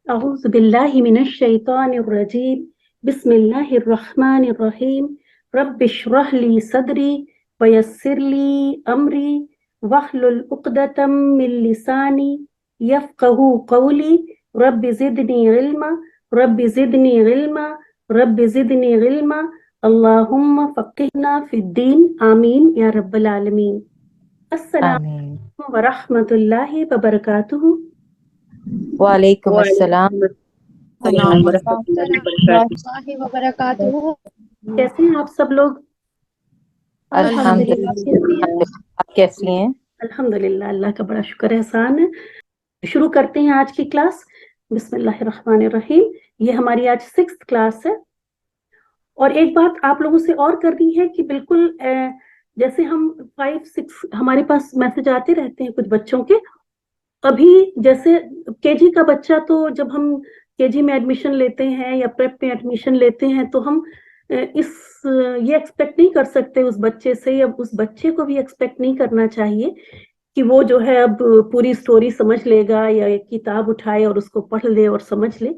أعوذ بالله من الشيطان الرجيم بسم الله الرحمن الرحيم رب اشرح لي صدري ويسر لي أمري واحلل عقدة من لساني يفقه قولي رب زدني علما رب زدني علما رب زدني علما اللهم فقهنا في الدين آمين يا رب العالمين. السلام آمین. عليكم ورحمة الله وبركاته. وعلیکم السلام السلام ورحمۃ اللہ وبرکاتہ. کیسے ہیں آپ سب لوگ؟ الحمد للہ. آپ کیسی ہیں؟ الحمدللہ، اللہ کا بڑا شکر احسان ہے. شروع کرتے ہیں آج کی کلاس. بسم اللہ الرحمن الرحیم. یہ ہماری آج 6th کلاس ہے. اور ایک بات آپ لوگوں سے اور کرنی ہے کہ بالکل جیسے ہم 5-6 ہمارے پاس میسج آتے رہتے ہیں کچھ بچوں کے. ابھی جیسے کے جی کا بچہ تو جب ہم کے جی میں ایڈمیشن لیتے ہیں یا پریپ میں ایڈمیشن لیتے ہیں تو ہم یہ ایکسپیکٹ نہیں کر سکتے اس بچے سے، یا اس بچے کو بھی ایکسپیکٹ نہیں کرنا چاہیے کہ وہ جو ہے اب پوری سٹوری سمجھ لے گا یا ایک کتاب اٹھائے اور اس کو پڑھ لے اور سمجھ لے.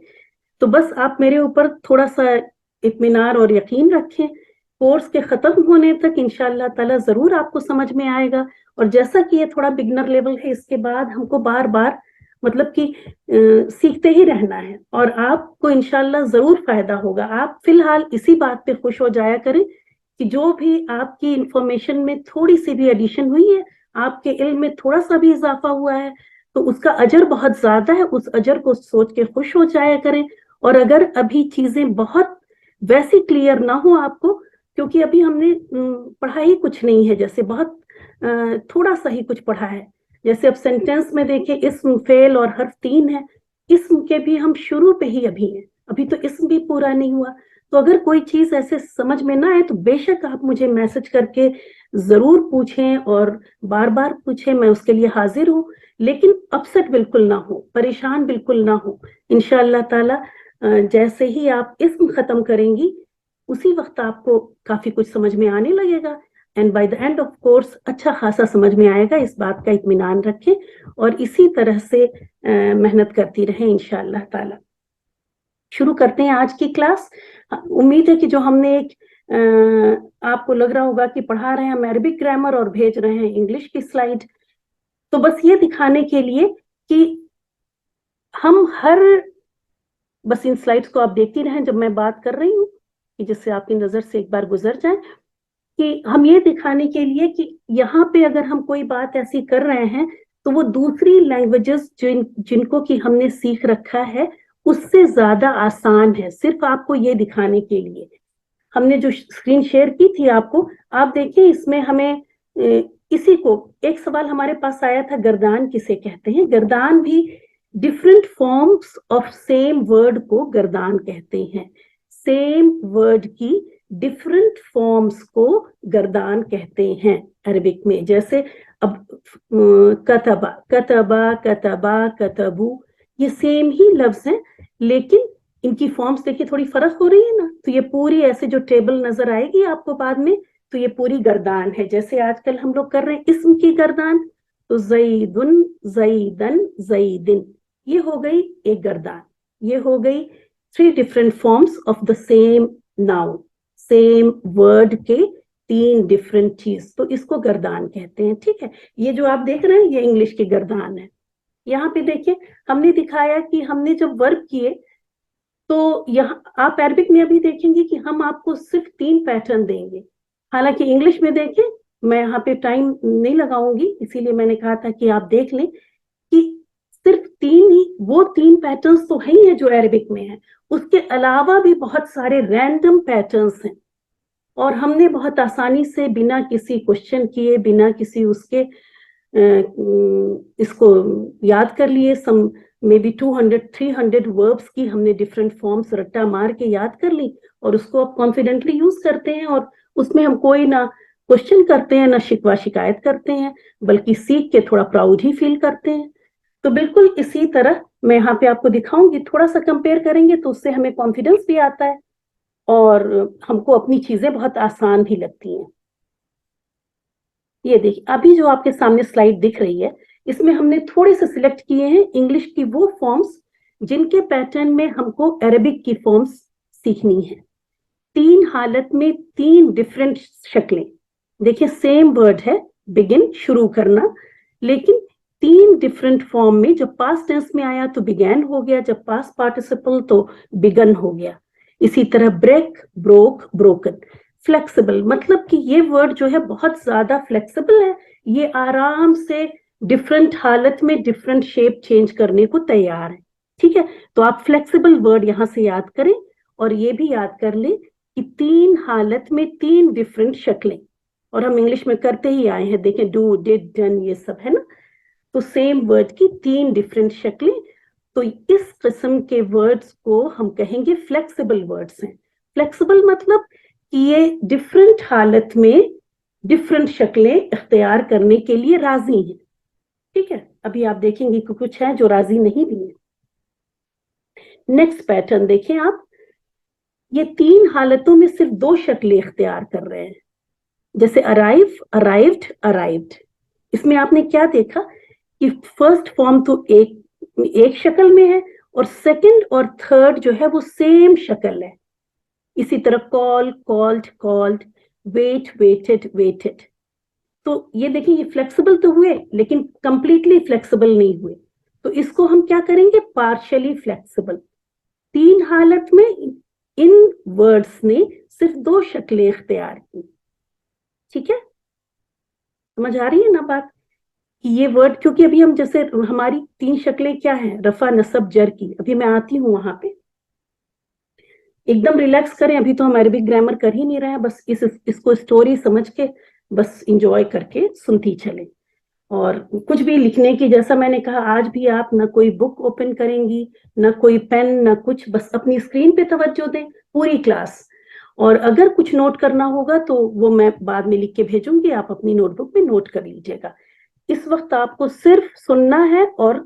تو بس آپ میرے اوپر تھوڑا سا اطمینان اور یقین رکھیں. کورس کے ختم ہونے تک انشاءاللہ تعالی ضرور آپ کو سمجھ میں آئے گا. اور جیسا کہ یہ تھوڑا بگنر لیول ہے، اس کے بعد ہم کو بار بار مطلب کہ سیکھتے ہی رہنا ہے اور آپ کو انشاءاللہ ضرور فائدہ ہوگا. آپ فی الحال اسی بات پہ خوش ہو جایا کریں کہ جو بھی آپ کی انفارمیشن میں تھوڑی سی بھی ایڈیشن ہوئی ہے، آپ کے علم میں تھوڑا سا بھی اضافہ ہوا ہے، تو اس کا اجر بہت زیادہ ہے. اس اجر کو سوچ کے خوش ہو جایا کریں. اور اگر ابھی چیزیں بہت ویسی کلیئر نہ ہو آپ کو، کیونکہ ابھی ہم نے پڑھا ہی کچھ نہیں ہے، جیسے بہت تھوڑا سا ہی کچھ پڑھا ہے. جیسے اب سینٹینس میں دیکھیں اسم، فعل اور حرف 3 ہے. اسم کے بھی ہم شروع پہ ہی ابھی ہیں، ابھی تو اسم بھی پورا نہیں ہوا. تو اگر کوئی چیز ایسے سمجھ میں نہ آئے تو بے شک آپ مجھے میسج کر کے ضرور پوچھیں اور بار بار پوچھیں، میں اس کے لیے حاضر ہوں. لیکن اپسٹ بالکل نہ ہو، پریشان بالکل نہ ہو. انشاءاللہ تعالی جیسے ہی آپ اسم ختم کریں گی اسی وقت آپ کو کافی کچھ سمجھ میں آنے لگے گا. And by the end of course اچھا خاصا سمجھ میں آئے گا. اس بات کا اطمینان رکھیں اور اسی طرح سے محنت کرتی رہیں انشاءاللہ تعالی. شروع کرتے ہیں آج کی کلاس. امید ہے کہ جو ہم نے ایک آپ کو لگ رہا ہوگا کہ پڑھا رہے ہیں ہم عربک گرامر اور بھیج رہے ہیں انگلش کی سلائیڈ. تو بس یہ دکھانے کے لیے کہ ہم بس ان سلائیڈز کو آپ دیکھتی رہیں جب میں بات کر رہی ہوں، کہ جس سے آپ کی نظر سے ایک بار گزر جائیں، کہ ہم یہ دکھانے کے لیے کہ یہاں پہ اگر ہم کوئی بات ایسی کر رہے ہیں تو وہ دوسری لینگویجز جن کو کہ ہم نے سیکھ رکھا ہے اس سے زیادہ آسان ہے. صرف آپ کو یہ دکھانے کے لیے ہم نے جو اسکرین شیئر کی تھی آپ کو، آپ دیکھیں اس میں ہمیں اسی کو ایک سوال ہمارے پاس آیا تھا، گردان کسے کہتے ہیں. گردان بھی different forms of same word کو گردان کہتے ہیں. سیم ورڈ کی ڈفرینٹ فارمز کو گردان کہتے ہیں عربک میں. جیسے اب کتبہ کتبہ کتبہ کتبو، یہ سیم ہی لفظ ہیں لیکن ان کی فارمز دیکھیں تھوڑی فرق ہو رہی ہے نا. تو یہ پوری ایسے جو ٹیبل نظر آئے گی آپ کو بعد میں، تو یہ پوری گردان ہے. جیسے آج کل ہم لوگ کر رہے ہیں اسم کی گردان، تو زیدن زیدن زیدن، یہ ہو گئی ایک گردان. یہ ہو گئی 3 different forms of the same noun, same word کے 3 different چیز، تو اس کو گردان کہتے ہیں. ٹھیک ہے، یہ جو آپ دیکھ رہے ہیں یہ انگلش کی گردان ہے. یہاں پہ دیکھیں ہم نے دکھایا کہ ہم نے جب ورب کیے تو یہاں آپ عربک میں ابھی دیکھیں گے کہ ہم آپ کو صرف 3 پیٹرن دیں گے. حالانکہ انگلش میں دیکھیں، میں یہاں پہ ٹائم نہیں لگاؤں گی، اسی لیے میں نے کہا تھا کہ آپ دیکھ لیں کہ صرف 3 ہی، وہ 3 پیٹرنز تو ہیں جو عربک میں ہیں. اس کے علاوہ بھی بہت سارے رینڈم پیٹرنز ہیں اور ہم نے بہت آسانی سے بنا کسی کوشچن کیے، بنا کسی اس کے اس کو یاد کر لیے. سم میں بھی 200-300 وربس کی ہم نے ڈفرینٹ فارمز رٹا مار کے یاد کر لی اور اس کو اب کانفیڈنٹلی یوز کرتے ہیں. اور اس میں ہم کوئی نہ کوشچن کرتے ہیں نہ شکوہ شکایت کرتے ہیں، بلکہ سیکھ کے تھوڑا پراؤڈ ہی فیل کرتے ہیں. تو بالکل اسی طرح میں یہاں پہ آپ کو دکھاؤں گی، تھوڑا سا کمپیئر کریں گے تو اس سے ہمیں کانفیڈنس بھی آتا ہے اور ہم کو اپنی چیزیں بہت آسان بھی لگتی ہیں. یہ دیکھیں ابھی جو آپ کے سامنے سلائیڈ دکھ رہی ہے، اس میں ہم نے تھوڑے سے سلیکٹ کیے ہیں انگلش کی وہ فارمز जिनके पैटर्न में हमको अरबिक की फॉर्म्स सीखनी है। 3 हालत में 3 डिफरेंट शक्लें। देखिए सेम वर्ड है बिगिन, शुरू करना, लेकिन 3 डिफरेंट फॉर्म में। जब पास्ट टेंस में आया तो बिगैन हो गया, जब पास्ट पार्टिसिपल तो बिगन हो गया। इसी तरह ब्रेक, ब्रोक, ब्रोकन। फ्लेक्सिबल मतलब कि ये वर्ड जो है बहुत ज्यादा फ्लेक्सिबल है, ये आराम से डिफरेंट हालत में डिफरेंट शेप चेंज करने को तैयार है। ठीक है, तो आप फ्लेक्सिबल वर्ड यहां से याद करें और ये भी याद कर लें कि 3 हालत में 3 डिफरेंट शक्लें, और हम इंग्लिश में करते ही आए हैं, देखें डू, डिड, डन, ये सब है ना। तो सेम वर्ड की 3 डिफरेंट शक्लें, तो इस किस्म के वर्ड्स को हम कहेंगे फ्लेक्सिबल वर्ड्स हैं। फ्लेक्सिबल मतलब कि ये डिफरेंट हालत में डिफरेंट शक्लें इख्तियार करने के लिए राजी हैं। ठीक है, अभी आप देखेंगे कि कुछ है जो राजी नहीं भी है। नेक्स्ट पैटर्न देखें आप, ये 3 हालतों में सिर्फ 2 शक्लें इख्तियार कर रहे हैं, जैसे अराइव, अराइव्ड, अराइव्ड। इसमें आपने क्या देखा कि फर्स्ट फॉर्म तो एक शक्ल में है और सेकंड और थर्ड जो है वो सेम शक्ल है। इसी तरह call, called, called, wait, waited, waited. तो ये देखिए ये फ्लेक्सिबल तो हुए लेकिन कंप्लीटली फ्लेक्सिबल नहीं हुए, तो इसको हम क्या करेंगे, पार्शियली फ्लेक्सिबल। 3 हालत में इन वर्ड्स ने सिर्फ 2 शक्लें इख्तियार की। ठीक है, समझ आ रही है ना बात कि ये वर्ड, क्योंकि अभी हम जैसे हमारी 3 शक्लें क्या है, रफा, नसब, जर की। अभी मैं आती हूं वहां पे, एकदम रिलैक्स करें, अभी तो हम अरबिक ग्रामर कर ही नहीं रहे हैं, बस इसको स्टोरी समझ के बस इंजॉय करके सुनती चले। और कुछ भी लिखने की, जैसा मैंने कहा, आज भी आप ना कोई बुक ओपन करेंगी, ना कोई पेन, ना कुछ, बस अपनी स्क्रीन पे तवज्जो दें पूरी क्लास। और अगर कुछ नोट करना होगा तो वो मैं बाद में लिख के भेजूंगी, आप अपनी नोटबुक में नोट कर लीजिएगा। इस वक्त आपको सिर्फ सुनना है और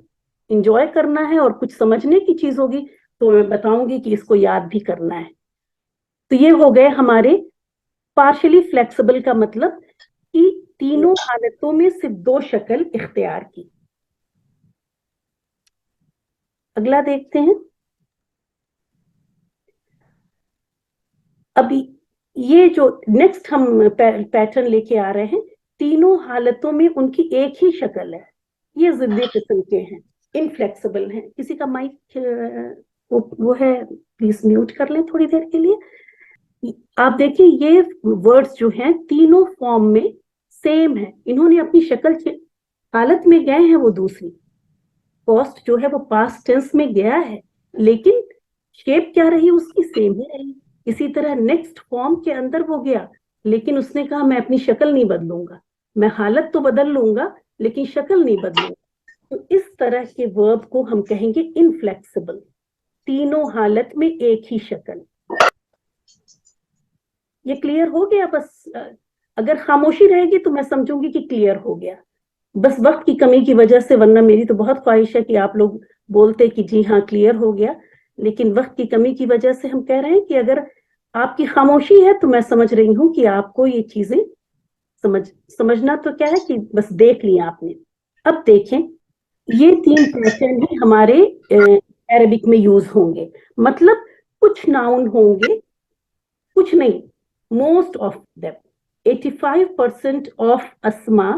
इंजॉय करना है, और कुछ समझने की चीज होगी तो मैं बताऊंगी कि इसको याद भी करना है। तो ये हो गए हमारे पार्शियली फ्लेक्सिबल का मतलब कि तीनों हालतों में सिर्फ 2 शक्ल इख्तियार की। अगला देखते हैं। अभी ये जो नेक्स्ट हम पैटर्न लेके आ रहे हैं, तीनों हालतों में उनकी एक ही शक्ल है। ये जिद्दी किस्म के हैं, इनफ्लेक्सिबल हैं। किसी का माइक वो है, प्लीज म्यूट कर लें थोड़ी देर के लिए। आप देखिए ये वर्ड्स जो हैं तीनों फॉर्म में सेम है, इन्होंने अपनी शक्ल हालत में गए हैं वो दूसरी। कॉस्ट जो है वो पास्ट टेंस में गया है, लेकिन शेप क्या रही उसकी, सेम ही रही। इसी तरह नेक्स्ट फॉर्म के अंदर वो गया, लेकिन उसने कहा मैं अपनी शक्ल नहीं बदलूंगा, मैं हालत तो बदल लूंगा लेकिन शक्ल नहीं बदलूंगा। तो इस तरह के वर्ब को हम कहेंगे इनफ्लेक्सिबल, तीनों हालत में एक ही शक्ल। ये क्लियर हो गया? बस अगर खामोशी रहेगी तो मैं समझूंगी कि क्लियर हो गया, बस वक्त की कमी की वजह से, वरना मेरी तो बहुत ख्वाहिश है कि आप लोग बोलते कि जी हाँ क्लियर हो गया, लेकिन वक्त की कमी की वजह से हम कह रहे हैं कि अगर आपकी खामोशी है तो मैं समझ रही हूँ कि आपको ये चीजें समझना तो क्या है कि बस देख लिया आपने। अब देखें, ये 3 पैटर्न ही हमारे अरबिक में यूज होंगे, मतलब कुछ नाउन होंगे, कुछ नहीं, मोस्ट ऑफ देम। 85% ऑफ अस्मा,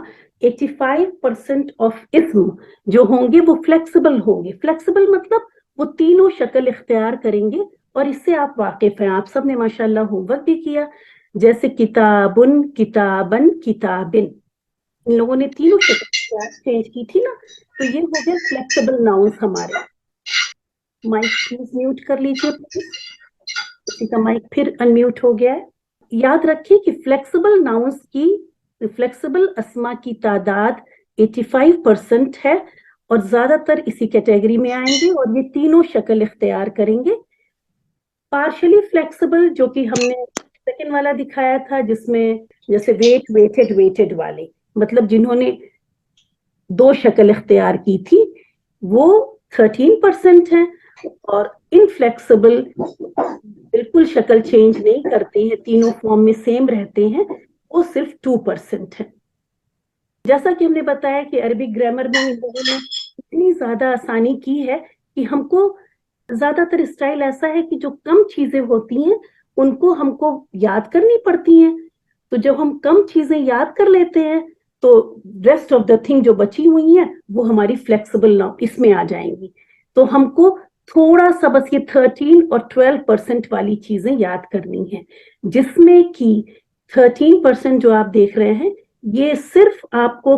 85% ऑफ इस्म जो होंगे वो फ्लेक्सिबल होंगे। फ्लेक्सिबल मतलब वो तीनों शक्ल इख्तियार करेंगे, और इससे आप वाकिफ हैं, आप सब ने माशाल्लाह होमवर्क भी किया। जैसे किताबुन, किताबन, किताबिन, इन लोगों ने तीनों शक्ल चेंज की थी ना, तो ये हो गया फ्लेक्सिबल नाउन्स हमारे। माइक प्लीज म्यूट कर लीजिए प्लीज, किसी का माइक फिर अनम्यूट हो गया है। याद रखिए कि फ्लेक्सिबल नाउन्स की, फ्लेक्सिबल अस्मा की तादाद 85% है, और ज्यादातर इसी कैटेगरी में आएंगे और ये तीनों शक्ल इख्तियार करेंगे। पार्शियली फ्लेक्सिबल जो कि हमने सेकंड वाला दिखाया था, जिसमें जैसे वेट, वेटेड, वेटेड वाले, मतलब जिन्होंने 2 शक्ल इख्तियार की थी वो 13% है, और इनफ्लेक्सिबल बिल्कुल शक्ल चेंज नहीं करते हैं, तीनों फॉर्म में सेम रहते हैं, वो सिर्फ 2% है। जैसा कि हमने बताया कि अरबिक ग्रामर में इन लोगों ने इतनी ज्यादा आसानी की है कि हमको ज्यादा तर स्टाइल ऐसा है कि जो कम चीजें होती हैं उनको हमको याद करनी पड़ती हैं, तो जब हम कम चीजें याद कर लेते हैं तो रेस्ट ऑफ द थिंग जो बची हुई हैं वो हमारी फ्लेक्सिबल नाउ इसमें आ जाएंगी। तो हमको थोड़ा सा बस ये 13 और 12% वाली चीजें याद करनी है, जिसमें कि 13% जो आप देख रहे हैं ये सिर्फ आपको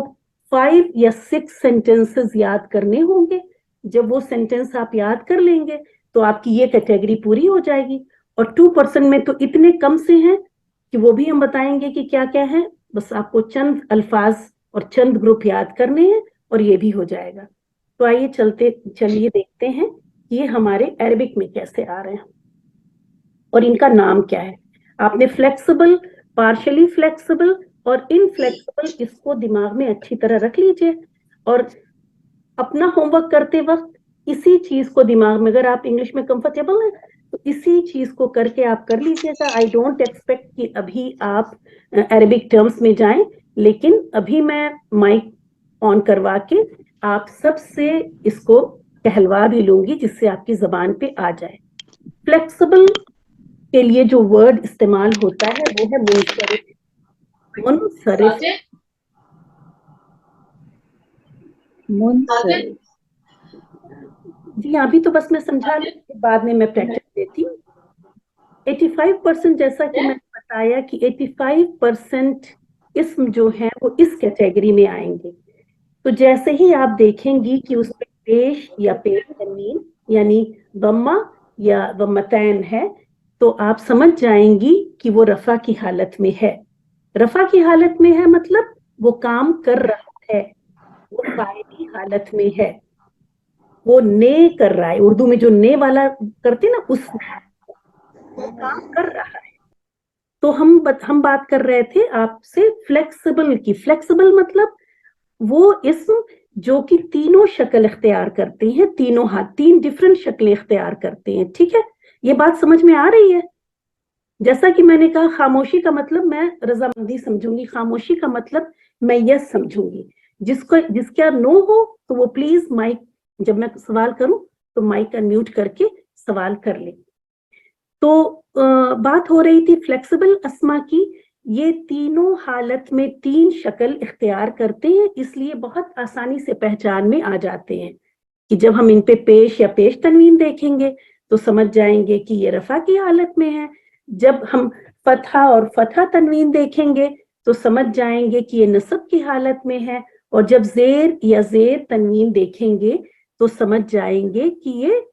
5 या 6 सेंटेंसेस याद करने होंगे। जब वो सेंटेंस आप याद कर लेंगे तो आपकी ये कैटेगरी पूरी हो जाएगी। और 2% में तो इतने कम से हैं कि वो भी हम बताएंगे कि क्या क्या है, बस आपको चंद अल्फाज और चंद ग्रुप याद करने हैं और ये भी हो जाएगा। तो आइए चलिए देखते हैं ये हमारे अरबिक में कैसे आ रहे हैं और इनका नाम क्या है। आपने फ्लेक्सिबल, पार्शियली फ्लेक्सिबल और इनफ्लेक्सिबल इसको दिमाग में अच्छी तरह रख लीजिए और अपना होमवर्क करते वक्त इसी चीज को दिमाग में, अगर आप इंग्लिश में कंफर्टेबल हैं तो इसी चीज को करके आप कर लीजिएगा। आई डोंट एक्सपेक्ट कि अभी आप अरबिक टर्म्स में जाएं, लेकिन अभी मैं माइक ऑन करवा के आप सबसे इसको कहलवा भी लूंगी जिससे आपकी जबान पे आ जाए। फ्लेक्सिबल के लिए जो वर्ड इस्तेमाल होता है वो है मुनसरिफ। मुनसरिफ जी, अभी तो बस मैं समझा लूं, बाद में मैं प्रैक्टिस देती हूँ। 85% जैसा कि मैंने बताया कि 85% इसम जो है वो इस कैटेगरी में आएंगे। तो जैसे ही आप देखेंगी कि उसमें पेश या पेश तन्वीन यानी दम्मा या दम्मतैन है तो आप समझ जाएंगी कि वो रफा की हालत में है। रफा की हालत में है मतलब वो काम कर रहा है, वो फाइल की हालत में है, वो ने कर रहा है। उर्दू में जो ने वाला करते ना उस वो काम कर रहा है। तो हम बात कर रहे थे आपसे फ्लेक्सिबल की। फ्लेक्सिबल मतलब वो इसम जो कि तीनों शक्ल इख्तियार करते हैं, तीनों हाथ, 3 डिफरेंट शक्लें इख्तियार करते हैं। ठीक है, ये बात समझ में आ रही है? जैसा कि मैंने कहा खामोशी का मतलब मैं रजामंदी समझूंगी, खामोशी का मतलब मैं यस समझूंगी। जिसका नो हो तो वो प्लीज माइक, जब मैं सवाल करूं तो माइक अनम्यूट करके सवाल कर ले। तो बात हो रही थी फ्लेक्सिबल अस्मा की। ये तीनों हालत में 3 शक्ल इख्तियार करते हैं, इसलिए बहुत आसानी से पहचान में आ जाते हैं कि जब हम इन पे पेश या पेश तनवीन देखेंगे तो समझ जाएंगे कि ये रफा की हालत में है। जब हम फतहा और फतहा तनवीन देखेंगे तो समझ जाएंगे कि ये नस्ब की हालत में है। और जब जेर या जेर तनवीन देखेंगे तो समझ जाएंगे कि ये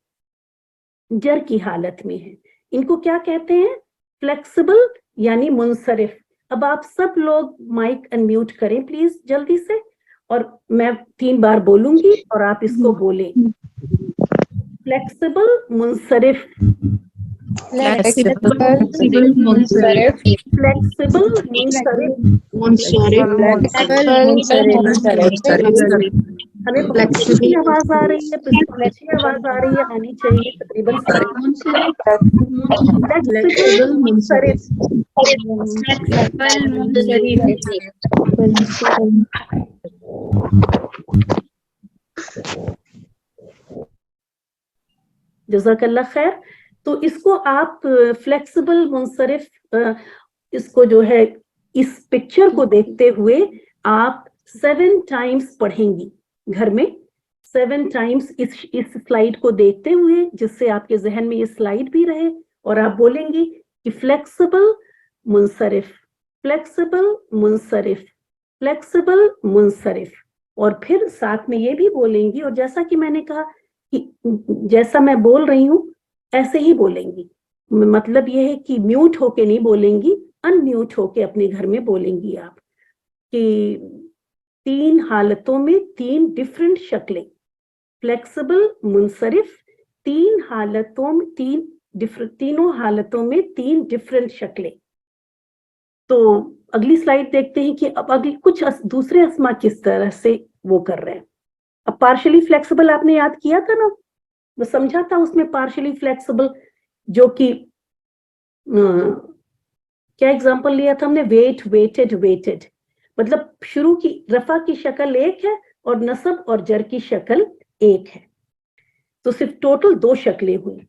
जर की हालत में है। इनको क्या कहते हैं? फ्लेक्सिबल यानी मुनसरिफ। अब आप सब लोग माइक अनम्यूट करें प्लीज जल्दी से, और मैं 3 बार बोलूंगी और आप इसको बोलें। फ्लेक्सिबल मुनसरिफ, फ्लेक्सिबल मुनसरिफ, फ्लेक्सिबल मुनसरिफ। हमें बहुत अच्छी आवाज आ रही है, बिल्कुल अच्छी आवाज आ रही है, आनी चाहिए तकरीबन सारी। फ्लेक्सिबल मुनसरिफ, जज़ाकल्लाह खैर। तो इसको आप फ्लेक्सिबल मुनसरिफ, इसको जो है इस पिक्चर को देखते हुए आप 7 टाइम्स पढ़ेंगी घर में, 7 टाइम्स इस स्लाइड को देखते हुए, जिससे आपके जहन में ये स्लाइड भी रहे और आप बोलेंगी कि फ्लेक्सिबल मुनसरिफ, फ्लेक्सिबल मुनसरिफ, फ्लेक्सिबल मुनसरिफ। और फिर साथ में ये भी बोलेंगी, और जैसा कि मैंने कहा कि जैसा मैं बोल रही हूं ऐसे ही बोलेंगी। मतलब ये है कि म्यूट होके नहीं बोलेंगी, अनम्यूट होके अपने घर में बोलेंगी आप कि 3 हालतों में 3 डिफरेंट शक्लें। फ्लेक्सिबल मुनसरिफ, 3 हालतों में तीनों हालतों में 3 डिफरेंट शक्लें। तो अगली स्लाइड देखते हैं कि अब अगली कुछ दूसरे अस्मा किस तरह से वो कर रहे हैं। अब पार्शियली फ्लेक्सिबल आपने याद किया था ना, वो समझा था उसमें पार्शियली फ्लेक्सिबल, जो कि क्या एग्जांपल लिया था हमने? Wait, waited, waited. मतलब शुरू की रफा की शक्ल एक है और नसब और जर की शक्ल एक है। तो सिर्फ टोटल 2 शक्लें हुई।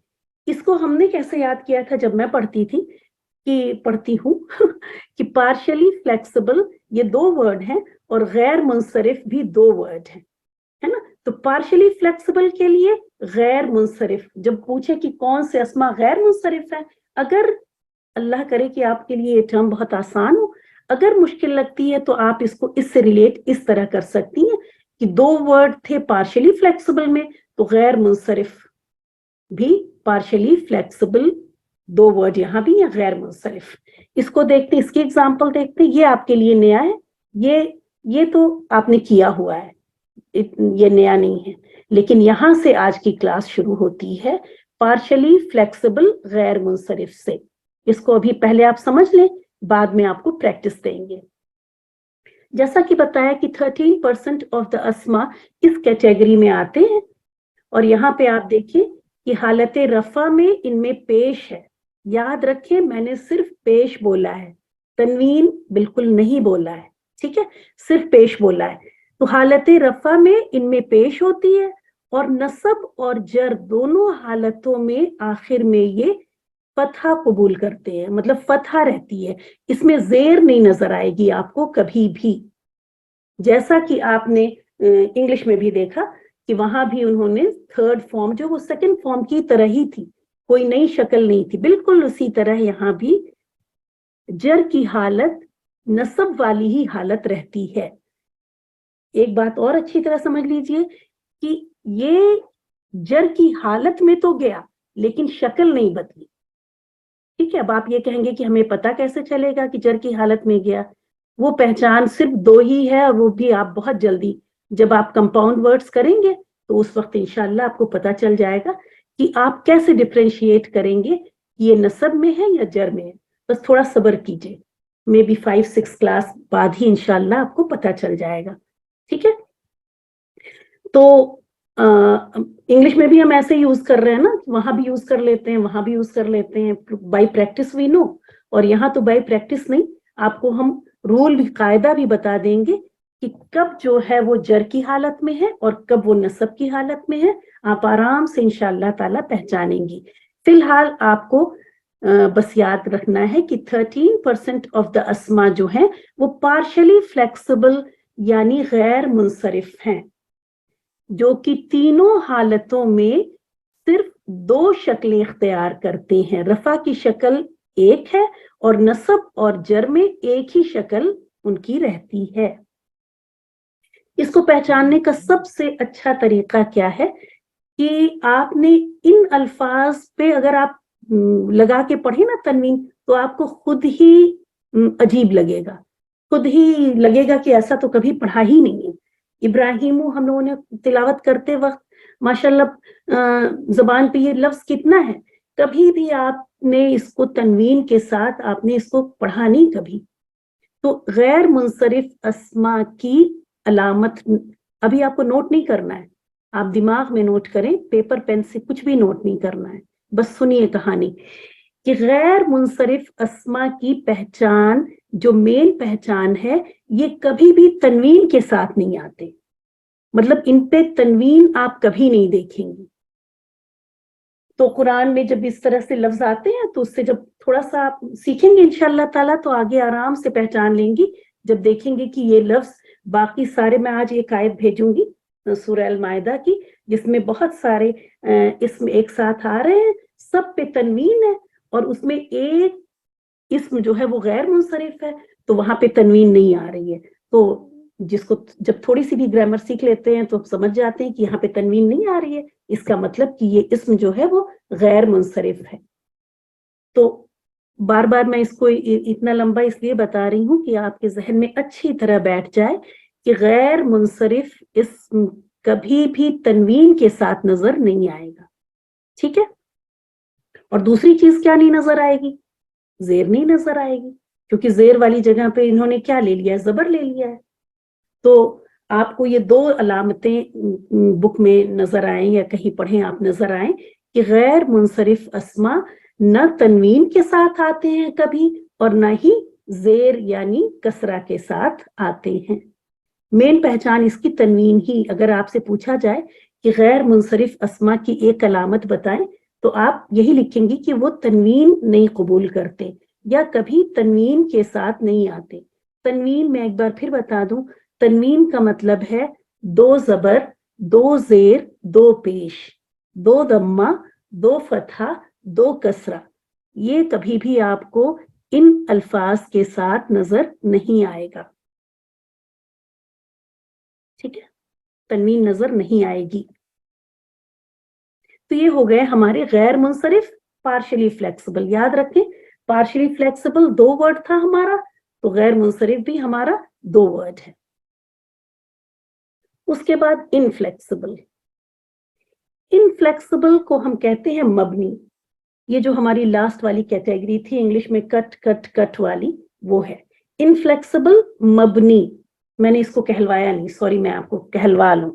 इसको हमने कैसे याद किया था जब मैं पढ़ती हूँ कि पार्शियली फ्लेक्सिबल ये 2 वर्ड हैं और गैर मुंसरिफ भी 2 वर्ड हैं, है ना। तो पार्शियली फ्लेक्सिबल के लिए गैर मुंसरिफ, जब पूछे कि कौन से अस्मा गैर मुंसरिफ है, अगर अल्लाह करे कि आपके लिए ये टर्म बहुत आसान हो, अगर मुश्किल लगती है तो आप इसको इससे रिलेट इस तरह कर सकती हैं कि 2 वर्ड थे पार्शियली फ्लेक्सिबल में, तो गैर मुंसरिफ भी पार्शियली फ्लेक्सिबल 2 वर्ड यहाँ भी है गैर मुंसरिफ। इसको देखते हैं, इसकी एग्जांपल देखते हैं। ये आपके लिए नया है, ये तो आपने किया हुआ है, ये नया नहीं है, लेकिन यहां से आज की क्लास शुरू होती है पार्शियली फ्लेक्सिबल गैर मुंसरिफ से। इसको अभी पहले आप समझ लें, बाद में आपको प्रैक्टिस देंगे। जैसा कि बताया कि 13% ऑफ द अस्मा इस कैटेगरी में आते हैं, और यहाँ पे आप देखिए कि हालत रफा में इनमें पेश है। याद रखें, मैंने सिर्फ पेश बोला है, तनवीन बिल्कुल नहीं बोला है, ठीक है, सिर्फ पेश बोला है। तो हालत रफा में इनमें पेश होती है, और नसब और जर दोनों हालतों में आखिर में ये फतहा कबूल करते हैं, मतलब फतहा रहती है, इसमें जेर नहीं नजर आएगी आपको कभी भी। जैसा कि आपने इंग्लिश में भी देखा कि वहां भी उन्होंने 3rd फॉर्म जो वो 2nd फॉर्म की तरह ही थी, कोई नई शक्ल नहीं थी, बिल्कुल उसी तरह यहाँ भी जर की हालत नसब वाली ही हालत रहती है। एक बात और अच्छी तरह समझ लीजिए कि ये जर की हालत में तो गया लेकिन शक्ल नहीं बदली, ठीक है। अब आप ये कहेंगे कि हमें पता कैसे चलेगा कि जर की हालत में गया, वो पहचान सिर्फ 2 ही है, और वो भी आप बहुत जल्दी जब आप कंपाउंड वर्ड्स करेंगे तो उस वक्त इंशाल्लाह आपको पता चल जाएगा कि आप कैसे डिफरेंशिएट करेंगे कि ये नसब में है या जर में है। बस थोड़ा सब्र कीजिए, मे बी 5-6 क्लास बाद ही इंशाल्लाह आपको पता चल जाएगा, ठीक है। तो इंग्लिश में भी हम ऐसे यूज कर रहे हैं ना, वहां भी यूज कर लेते हैं, वहां भी यूज कर लेते हैं, बाई प्रैक्टिस वी नो। और यहाँ तो बाई प्रैक्टिस नहीं, आपको हम रूल भी कायदा भी बता देंगे कि कब जो है वो जर की हालत में है और कब वो नसब की हालत में है। आप आराम से इंशाअल्लाह ताला पहचानेंगी। फिलहाल आपको बस याद रखना है कि 13% ऑफ द अस्मा जो है वो पार्शियली फ्लेक्सिबल यानी गैर मुंसरिफ हैं, जो कि तीनों हालतों में सिर्फ 2 शक्लें इख्तियार करते हैं। रफा की शक्ल एक है और नसब और जर में एक ही शक्ल उनकी रहती है। इसको पहचानने का सबसे अच्छा तरीका क्या है कि आपने इन अल्फाज पे अगर आप लगा के पढ़े ना तनवीन, तो आपको खुद ही अजीब लगेगा, खुद ही लगेगा कि ऐसा तो कभी पढ़ा ही नहीं है। इब्राहिमू हम लोगों ने तिलावत करते वक्त माशाल्लाह जबान पे ये लफ्ज कितना है, कभी भी आपने इसको तनवीन के साथ आपने इसको पढ़ा नहीं कभी। तो गैर मुंसरिफ अस्मा की अलामत अभी आपको नोट नहीं करना है, आप दिमाग में नोट करें, पेपर पेन से कुछ भी नोट नहीं करना है, बस सुनिए कहानी कि गैर मुंसरिफ अस्मा की पहचान जो मेन पहचान है, ये कभी भी तनवीन के साथ नहीं आते, मतलब इन पे तनवीन आप कभी नहीं देखेंगी। तो कुरान में जब इस तरह से लफ्ज आते हैं तो उससे जब थोड़ा सा आप सीखेंगे इंशाअल्लाह ताला तो आगे आराम से पहचान लेंगी। जब देखेंगे कि ये लफ्ज बाकी सारे, मैं आज एक आयत भेजूंगी सूरह अल माइदा की जिसमें बहुत सारे इसम एक साथ आ रहे हैं, सब पे तनवीन है, और उसमें एक इसम जो है वो गैर मुंसरिफ है, तो वहां पे तनवीन नहीं आ रही है। तो जिसको जब थोड़ी सी भी ग्रामर सीख लेते हैं तो समझ जाते हैं कि यहाँ पे तनवीन नहीं आ रही है, इसका मतलब कि ये इसम जो है वो गैर मुंसरिफ है। तो बार बार मैं इसको इतना लंबा इसलिए बता रही हूँ कि आपके जहन में अच्छी तरह बैठ जाए कि गैर मुंसरिफ इसम कभी भी तनवीन के साथ नजर नहीं आएगा, ठीक है। और दूसरी चीज क्या नहीं नजर आएगी, जेर नहीं नजर आएगी, क्योंकि जेर वाली जगह पे इन्होंने क्या ले लिया है, जबर ले लिया है। तो आपको ये 2 अलामतें बुक में नजर आए या कहीं पढ़े आप नजर आए कि गैर मुंसरिफ अस्मा न तनवीन के साथ आते हैं कभी और न ही जेर यानी कसरा के साथ आते हैं। मेन पहचान इसकी तनवीन ही, अगर आपसे पूछा जाए کہ غیر منصرف اسما کی ایک علامت بتائیں, تو آپ یہی لکھیں گی کہ وہ تنوین نہیں قبول کرتے یا کبھی تنوین کے ساتھ نہیں آتے. تنوین میں ایک بار پھر بتا دوں, تنوین کا مطلب ہے 2 زبر 2 زیر 2 پیش, 2 ضمہ 2 فتحہ 2 کسرہ. یہ کبھی بھی آپ کو ان الفاظ کے ساتھ نظر نہیں آئے گا. ٹھیک ہے, تنوین نظر نہیں آئے گی. تو یہ ہو گئے ہمارے غیر منصرف پارشلی فلیکسیبل. یاد رکھیں پارشلی فلیکسیبل 2 ورڈ تھا ہمارا, تو غیر منصرف بھی ہمارا 2 ورڈ ہے. اس کے بعد انفلیکسیبل. انفلیکسیبل کو ہم کہتے ہیں مبنی. یہ جو ہماری لاسٹ والی کیٹیگری تھی انگلش میں کٹ کٹ کٹ والی, وہ ہے انفلیکسیبل مبنی. میں نے اس کو کہلوایا نہیں, سوری, میں آپ کو کہلوا لوں.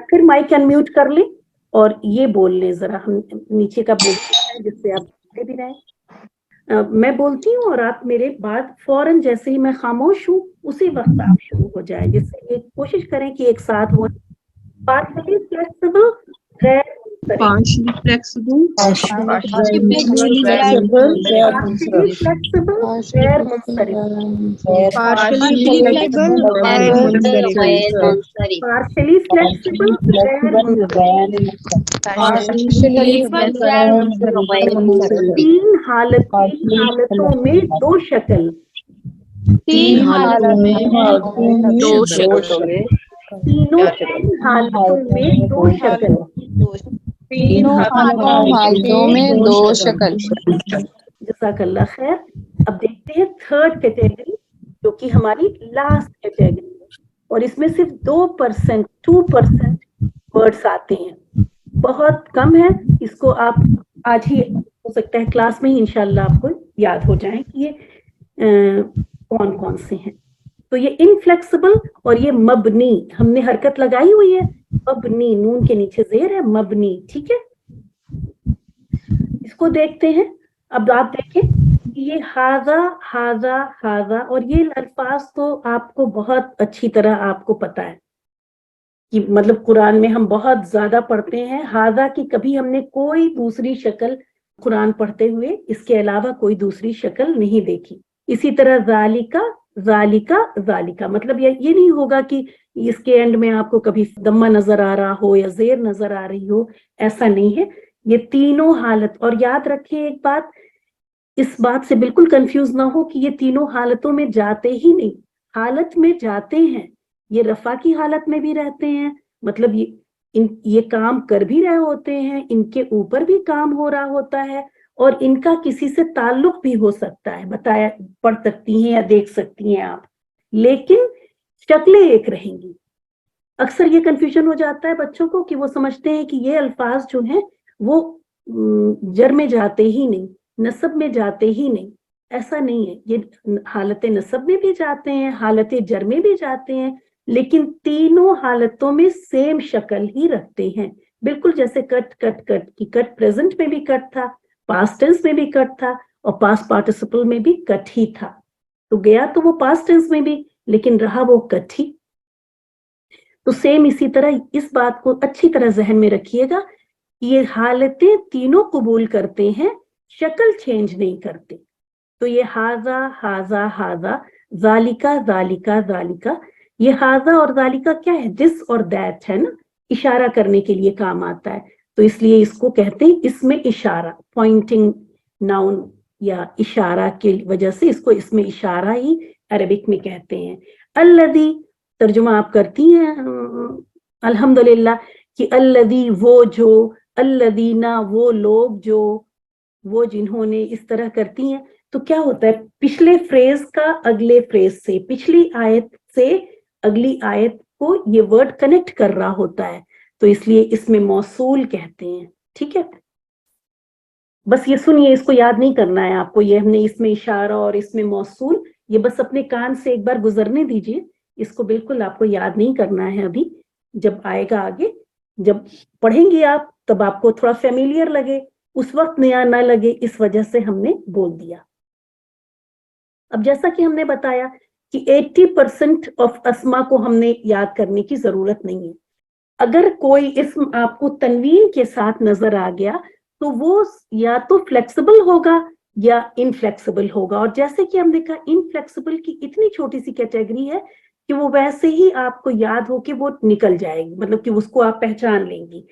پھر مائک انمیوٹ کر لیں اور یہ بول لیں ذرا, ہم نیچے کا بول ہیں جس سے آپ بھی رہیں. میں بولتی ہوں اور آپ میرے بعد فوراً جیسے ہی میں خاموش ہوں اسی وقت آپ شروع ہو جائیں, جس سے یہ کوشش کریں کہ ایک ساتھ ہو. پارشلی فلیکسیبل غیر منصرف. partially flexible, پارشلی فلیکسیبل غیر منصرف. partially flexible, غیر منصرف, پارشلی فلیکسیبل غیر منصرف. 3 حالتوں میں 2 شکل. 3 حالتوں میں 2 شکل. تینوں حالتوں میں 2 شکل. 3 حالتوں میں 2 شکل. جزاک اللہ خیر. اب دیکھتے ہیں تھرڈ کیٹیگری جو کہ ہماری لاسٹ کیٹیگری ہے, اور اس میں صرف 2% ورڈس آتے ہیں, بہت کم ہے. اس کو آپ آج ہی ہو سکتا ہے کلاس میں ہی انشاءاللہ آپ کو یاد ہو جائیں کہ یہ کون کون سے ہیں. تو یہ انفلیکسیبل اور یہ مبنی, ہم نے حرکت لگائی ہوئی ہے, مبنی نون کے نیچے زیر ہے, مبنی. ٹھیک ہے, اس کو دیکھتے ہیں. اب آپ دیکھیں یہ ہاذا ہاذا ہاذا, اور یہ الفاظ تو آپ کو بہت اچھی طرح آپ کو پتا ہے کہ مطلب قرآن میں ہم بہت زیادہ پڑھتے ہیں. ہاذا کی کبھی ہم نے کوئی دوسری شکل قرآن پڑھتے ہوئے اس کے علاوہ کوئی دوسری شکل نہیں دیکھی. اسی طرح ذالکا ذالکا ذالکا, مطلب یہ نہیں ہوگا کہ اس کے اینڈ میں آپ کو کبھی دمہ نظر آ رہا ہو یا زیر نظر آ رہی ہو, ایسا نہیں ہے. یہ تینوں حالت, اور یاد رکھیں ایک بات, اس بات سے بالکل کنفیوز نہ ہو کہ یہ تینوں حالتوں میں جاتے ہی نہیں, حالت میں جاتے ہیں. یہ رفع کی حالت میں بھی رہتے ہیں, مطلب یہ کام کر بھی رہے ہوتے ہیں, ان کے اوپر بھی کام ہو رہا ہوتا ہے, اور ان کا کسی سے تعلق بھی ہو سکتا ہے, بتایا پڑھ سکتی ہیں یا دیکھ سکتی ہیں آپ, لیکن شکلیں ایک رہیں گی. اکثر یہ کنفیوژن ہو جاتا ہے بچوں کو کہ وہ سمجھتے ہیں کہ یہ الفاظ جو ہیں وہ جر میں جاتے ہی نہیں, نصب میں جاتے ہی نہیں. ایسا نہیں ہے, یہ حالت نصب میں بھی جاتے ہیں, حالت جر میں بھی جاتے ہیں, لیکن تینوں حالتوں میں سیم شکل ہی رکھتے ہیں. بالکل جیسے کٹ کٹ کٹ کی کٹ پریزنٹ میں بھی کٹ تھا, پاسٹ ٹینس میں بھی کٹ تھا, اور پاسٹ پارٹیسپل میں بھی کٹ ہی تھا. تو گیا تو وہ پاسٹ ٹینس میں بھی, لیکن رہا وہ کٹ ہی. تو سیم اسی طرح اس بات کو اچھی طرح ذہن میں رکھیے گا, یہ حالتیں تینوں قبول کرتے ہیں, شکل چینج نہیں کرتے. تو یہ ہاذا ہاذا ہاذا, ذالکا ذالکا ذالکا, یہ ہاذا اور ذالکا کیا ہے, دس اور دیٹ ہے نا, اشارہ کرنے کے لیے کام آتا ہے. تو اس لیے اس کو کہتے ہیں اس میں اشارہ, پوائنٹنگ ناؤن یا اشارہ کی وجہ سے اس کو اس میں اشارہ ہی عربک میں کہتے ہیں. الذی, ترجمہ آپ کرتی ہیں الحمدللہ, کہ الذی وہ جو, الذین وہ لوگ جو, وہ جنہوں نے, اس طرح کرتی ہیں. تو کیا ہوتا ہے, پچھلے فریز کا اگلے فریز سے, پچھلی آیت سے اگلی آیت کو یہ ورڈ کنیکٹ کر رہا ہوتا ہے, تو اس لیے اس میں موصول کہتے ہیں. ٹھیک ہے, بس یہ سنیے, اس کو یاد نہیں کرنا ہے آپ کو, یہ ہم نے اس میں اشارہ اور اس میں موصول, یہ بس اپنے کان سے ایک بار گزرنے دیجئے, اس کو بالکل آپ کو یاد نہیں کرنا ہے ابھی. جب آئے گا آگے, جب پڑھیں گے آپ, تب آپ کو تھوڑا فیملیئر لگے, اس وقت نیا نہ لگے, اس وجہ سے ہم نے بول دیا. اب جیسا کہ ہم نے بتایا کہ 80% ऑफ अस्मा को हमने याद करने की जरूरत नहीं है। अगर कोई इसम आपको तनवीन के साथ नजर आ गया तो वो या तो फ्लेक्सिबल होगा या इनफ्लेक्सिबल होगा, और जैसे कि हमने कहा इनफ्लेक्सिबल की इतनी छोटी सी कैटेगरी है कि वो वैसे ही आपको याद हो कि वो निकल जाएगी, मतलब कि उसको आप पहचान लेंगी।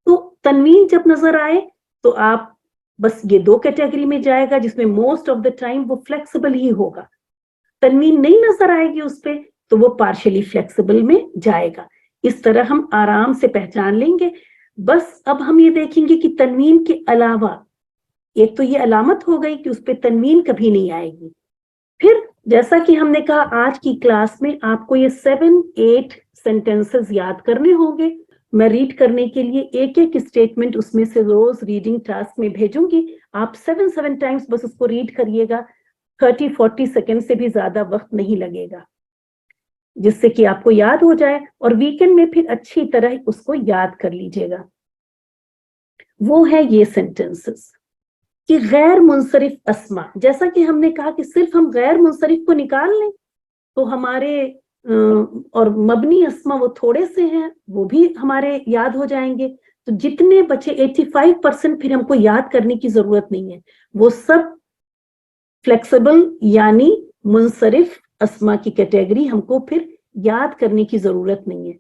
तो तनवीन जब नजर आए तो आप बस ये दो कैटेगरी में जाएगा जिसमें मोस्ट ऑफ द टाइम वो फ्लेक्सिबल ही होगा। तनवीन नहीं नजर आएगी उस पे तो वो पार्शियली फ्लेक्सिबल में जाएगा। इस तरह हम आराम से पहचान लेंगे। बस अब हम ये देखेंगे कि तनवीन के अलावा एक तो ये अलामत हो गई कि उस पे तनवीन कभी नहीं आएगी। फिर जैसा कि हमने कहा आज की क्लास में आपको ये 7-8 सेंटेंसेस याद करने होंगे। मैं रीड करने के लिए एक एक स्टेटमेंट उसमें से रोज रीडिंग टास्क में भेजूंगी। आप 7 टाइम्स बस उसको रीड करिएगा, 30-40 सेकेंड से भी ज्यादा वक्त नहीं लगेगा, जिससे कि आपको याद हो जाए और वीकेंड में फिर अच्छी तरह उसको याद कर लीजिएगा। वो है ये सेंटेंसेस कि गैर मुनसरिफ अस्मा। जैसा कि हमने कहा कि सिर्फ हम गैर मुनसरिफ को निकाल लें तो हमारे और मबनी अस्मा वो थोड़े से हैं, वो भी हमारे याद हो जाएंगे। तो जितने बचे 85% फिर हमको याद करने की जरूरत नहीं है, वो सब फ्लेक्सिबल यानी मुनसरिफ अस्मा की कैटेगरी हमको फिर याद करने की जरूरत नहीं है।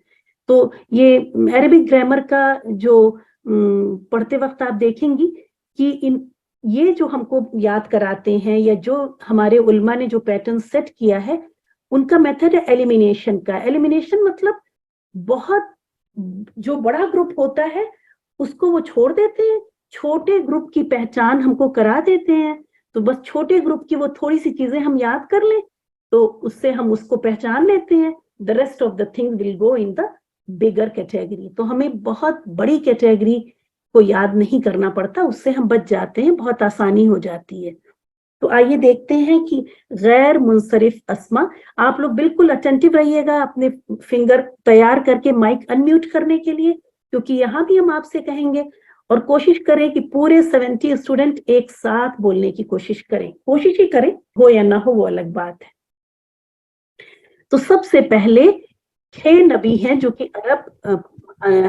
तो ये अरबिक ग्रामर का जो पढ़ते वक्त आप देखेंगी कि ये जो हमको याद कराते हैं या जो हमारे उल्मा ने जो पैटर्न सेट किया है उनका मेथड है एलिमिनेशन का। एलिमिनेशन मतलब बहुत जो बड़ा ग्रुप होता है उसको वो छोड़ देते हैं, छोटे ग्रुप की पहचान हमको करा देते हैं। तो बस छोटे ग्रुप की वो थोड़ी सी चीजें हम याद कर लें तो उससे हम उसको पहचान लेते हैं। The rest of the things will go in the bigger category. तो हमें बहुत बड़ी कैटेगरी को याद नहीं करना पड़ता, उससे हम बच जाते हैं, बहुत आसानी हो जाती है। तो आइए देखते हैं कि गैर मुनसरिफ अस्मा। आप लोग बिल्कुल अटेंटिव रहिएगा, अपने फिंगर तैयार करके माइक अनम्यूट करने के लिए, क्योंकि यहाँ भी हम आपसे कहेंगे। और कोशिश करें कि पूरे 70 स्टूडेंट एक साथ बोलने की कोशिश करें। कोशिश ही करें, हो या ना हो वो अलग बात है। तो सबसे पहले 6 नबी हैं जो कि अरब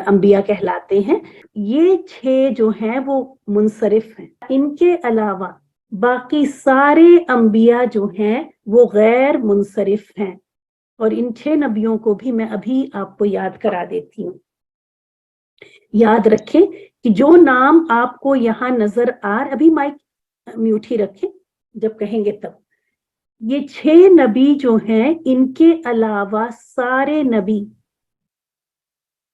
अंबिया कहलाते हैं। ये 6 जो हैं वो मुनसरिफ हैं। इनके अलावा बाकी सारे अंबिया जो हैं वो गैर मुनसरिफ हैं। और इन 6 नबियों को भी मैं अभी आपको याद करा देती हूँ। याद रखें कि जो नाम आपको यहाँ नजर अभी माइक म्यूट ही रखें, जब कहेंगे तब। ये 6 नबी जो हैं इनके अलावा सारे नबी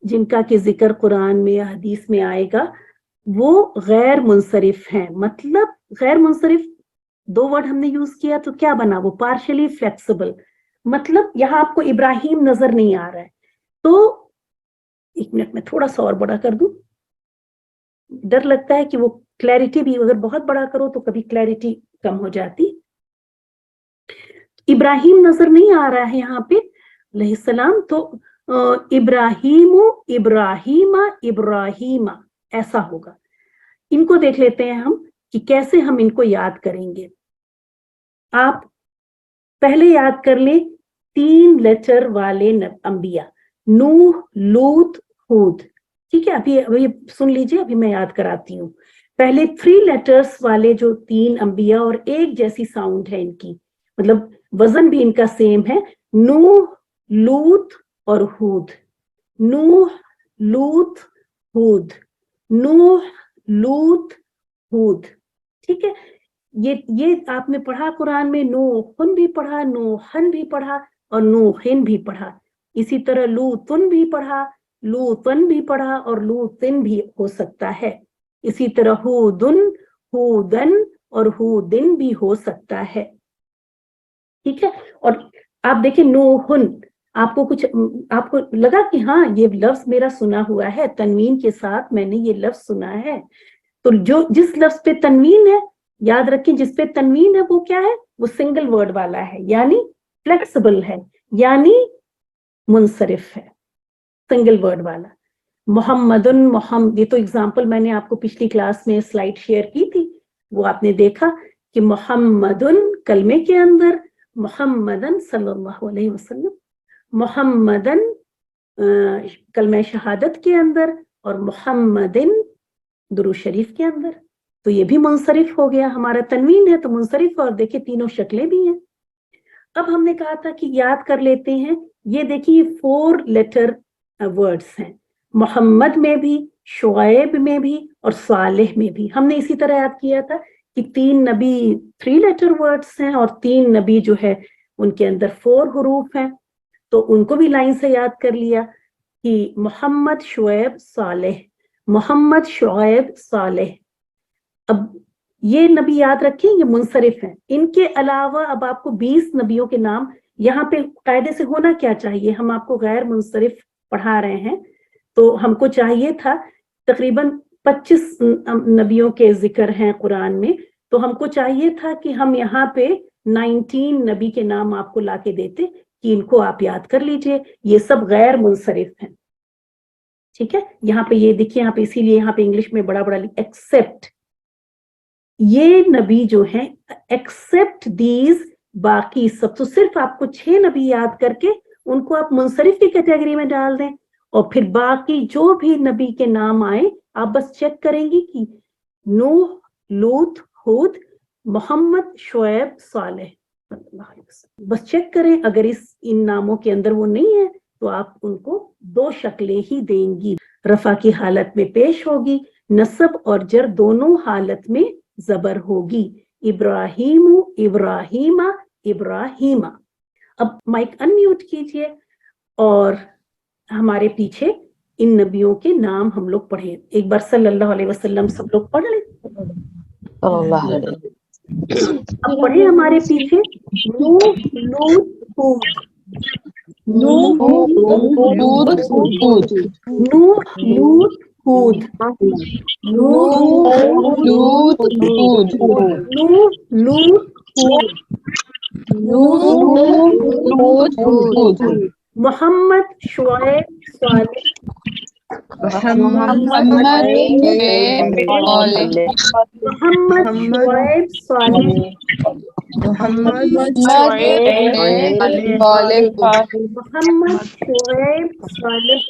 जिनका कि जिक्र कुरान में या हदीस में आएगा वो गैर मुनसरिफ हैं। मतलब गैर मुनसरिफ 2 वर्ड हमने यूज किया तो क्या बना, वो पार्शियली फ्लेक्सिबल। मतलब यहाँ आपको इब्राहिम नजर नहीं आ रहा है तो 1 मिनट में थोड़ा सा और बड़ा कर दूं। डर लगता है कि वो क्लैरिटी भी अगर बहुत बड़ा करो तो कभी क्लैरिटी कम हो जाती। इब्राहिम नजर नहीं आ रहा है यहाँ पे अलैहिस्सलाम, तो इब्राहिमु इब्राहिमा इब्राहिमा ऐसा होगा। इनको देख लेते हैं हम कि कैसे हम इनको याद करेंगे। आप पहले याद कर ले 3 लेटर वाले अंबिया, नूह, लूत, हूद। ठीक है, अभी सुन लीजिए, अभी मैं याद कराती हूँ। पहले 3 लेटर्स वाले जो 3 अंबिया और एक जैसी साउंड है इनकी, मतलब वजन भी इनका सेम है, नूह, लूत और हूद। नूह, लूत, हूद, नूह, लूत, हूद। ठीक है, ये आपने पढ़ा कुरान में, नूहन भी पढ़ा, नूहन भी पढ़ा और नूहिन भी पढ़ा। इसी तरह लूतुन भी पढ़ा, लूतन भी पढ़ा और लूतिन भी हो सकता है। इसी तरह हूदुन, हूदन और हूदिन भी हो सकता है। ठीक है, और आप देखिए नूहुन, आपको लगा कि हाँ ये लफ्ज मेरा सुना हुआ है, तनवीन के साथ मैंने ये लफ्ज सुना है। तो जो जिस लफ्ज पे तनवीन है, याद रखें जिस पे तनवीन है वो क्या है, वो सिंगल वर्ड वाला है, यानी फ्लेक्सिबल है, यानी मुनसरिफ है, सिंगल वर्ड वाला। मोहम्मदुन, मोहम्मद, ये तो एग्जाम्पल मैंने आपको पिछली क्लास में स्लाइड शेयर की थी, वो आपने देखा कि मोहम्मदुन कलमे के अंदर मुहम्मदन सल्लल्लाहु अलैहि वसल्लम, मुहम्मदन कलमा शहादत के अंदर और मुहम्मदिन दुरूद शरीफ के अंदर। तो ये भी मुनसरिफ हो गया, हमारा तनवीन है तो मुनसरिफ, और देखिए तीनों शक्लें भी हैं। अब हमने कहा था कि याद कर लेते हैं, ये देखिए 4 लेटर वर्ड्स हैं, मोहम्मद में भी, शुएब में भी और सालेह में भी। हमने इसी तरह याद किया था कि 3 नबी 3 लेटर वर्ड्स हैं और 3 नबी जो है उनके अंदर 4 हुरूफ हैं, तो उनको भी लाइन से याद कर लिया कि मोहम्मद शुएब सालेह, मोहम्मद शुएब सालेह। अब ये नबी याद रखें, ये मुनसरिफ हैं। इनके अलावा अब आपको 20 नबियों के नाम यहाँ पे कायदे से होना क्या चाहिए, हम आपको गैर मुनसरिफ पढ़ा रहे हैं, तो हमको चाहिए था तकरीबन 25 नबियों के जिक्र हैं कुरान में, तो हमको चाहिए था कि हम यहाँ पे 19 नबी के नाम आपको लाके देते कि इनको आप याद कर लीजिए, ये सब गैर मुनसरिफ हैं। ठीक है, यहाँ पे ये देखिए, यहाँ पे इसीलिए यहाँ पे इंग्लिश में बड़ा बड़ा एक्सेप्ट, ये नबी जो हैं एक्सेप्ट दीज, बाकी सब, तो सिर्फ आपको 6 नबी याद करके उनको आप मुनसरिफ की कैटेगरी में डाल दें, और फिर बाकी जो भी नबी के नाम आए आप बस चेक करेंगे कि नूह, लूत, हूद, मोहम्मद, शुएब, सालेह, बस चेक करें। अगर इन नामों के अंदर वो नहीं है तो आप उनको 2 शक्लें ही देंगी, रफा की हालत में पेश होगी, नसब और जर दोनों हालत में जबर होगी, इब्राहिमु, इब्राहिमा, इब्राहिमा। अब माइक अनम्यूट कीजिए और हमारे पीछे इन नबियों के नाम हम लोग पढ़े, एक बार सल्लल्लाहु अलैहि वसल्लम सब लोग पढ़ लें। अब पढ़े हमारे पीछे नूह, लूत, हूद, नूह, लूत, हूद, नूह, लूत, हूद, नूह, लूत, हूद, नूह, लूत, हूद, नूह, लूत, हूद, मोहम्मद, शुएब, सालेह, मोहम्मद शुएब सालेह, मोहम्मद, शुएब, सालेह, मोहम्मद शुएब सालेह।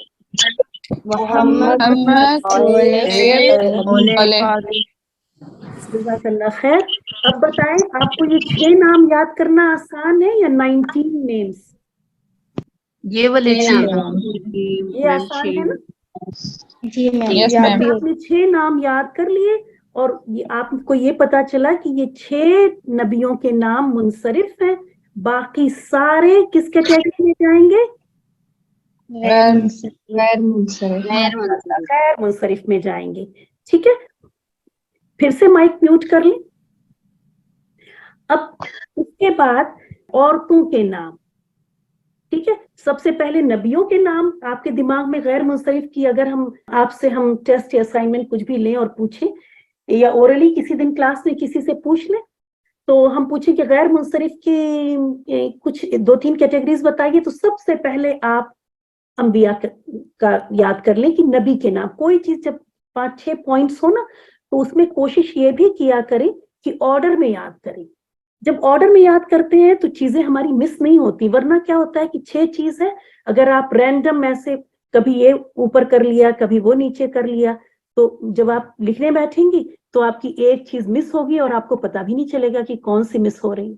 जज़ाकल्लाह खैर। अब बताएं, आपको ये 6 नाम याद करना आसान है या 19 नेम्स? ये वाले ये आसान है ना? जी मैम। आपने 6 नाम याद कर लिए और ये आपको ये पता चला कि ये 6 नबियों के नाम मुनसरिफ हैं, बाकी सारे किस कैटेगरी में जाएंगे? गैर मुनसरिफ में जाएंगे। ठीक है, फिर से माइक म्यूट कर लें। अब उसके बाद औरतों के नाम, ठीक है, सबसे पहले नबियों के नाम आपके दिमाग में गैर मुनसरिफ की, अगर हम आपसे हम टेस्ट या असाइनमेंट कुछ भी लें और पूछें या ओरली किसी दिन क्लास में किसी से पूछ लें, तो हम पूछें कि गैर मुनसरिफ की कुछ 2-3 कैटेगरीज बताइए, तो सबसे पहले आप अंबिया का याद कर लें कि नबी के नाम। कोई चीज जब 5-6 पॉइंट्स हो ना, तो उसमें कोशिश ये भी किया करें कि ऑर्डर में याद करें। जब ऑर्डर में याद करते हैं तो चीजें हमारी मिस नहीं होती, वरना क्या होता है कि 6 चीज है, अगर आप रैंडम ऐसे कभी ये ऊपर कर लिया कभी वो नीचे कर लिया, तो जब आप लिखने बैठेंगी तो आपकी एक चीज मिस होगी और आपको पता भी नहीं चलेगा कि कौन सी मिस हो रही।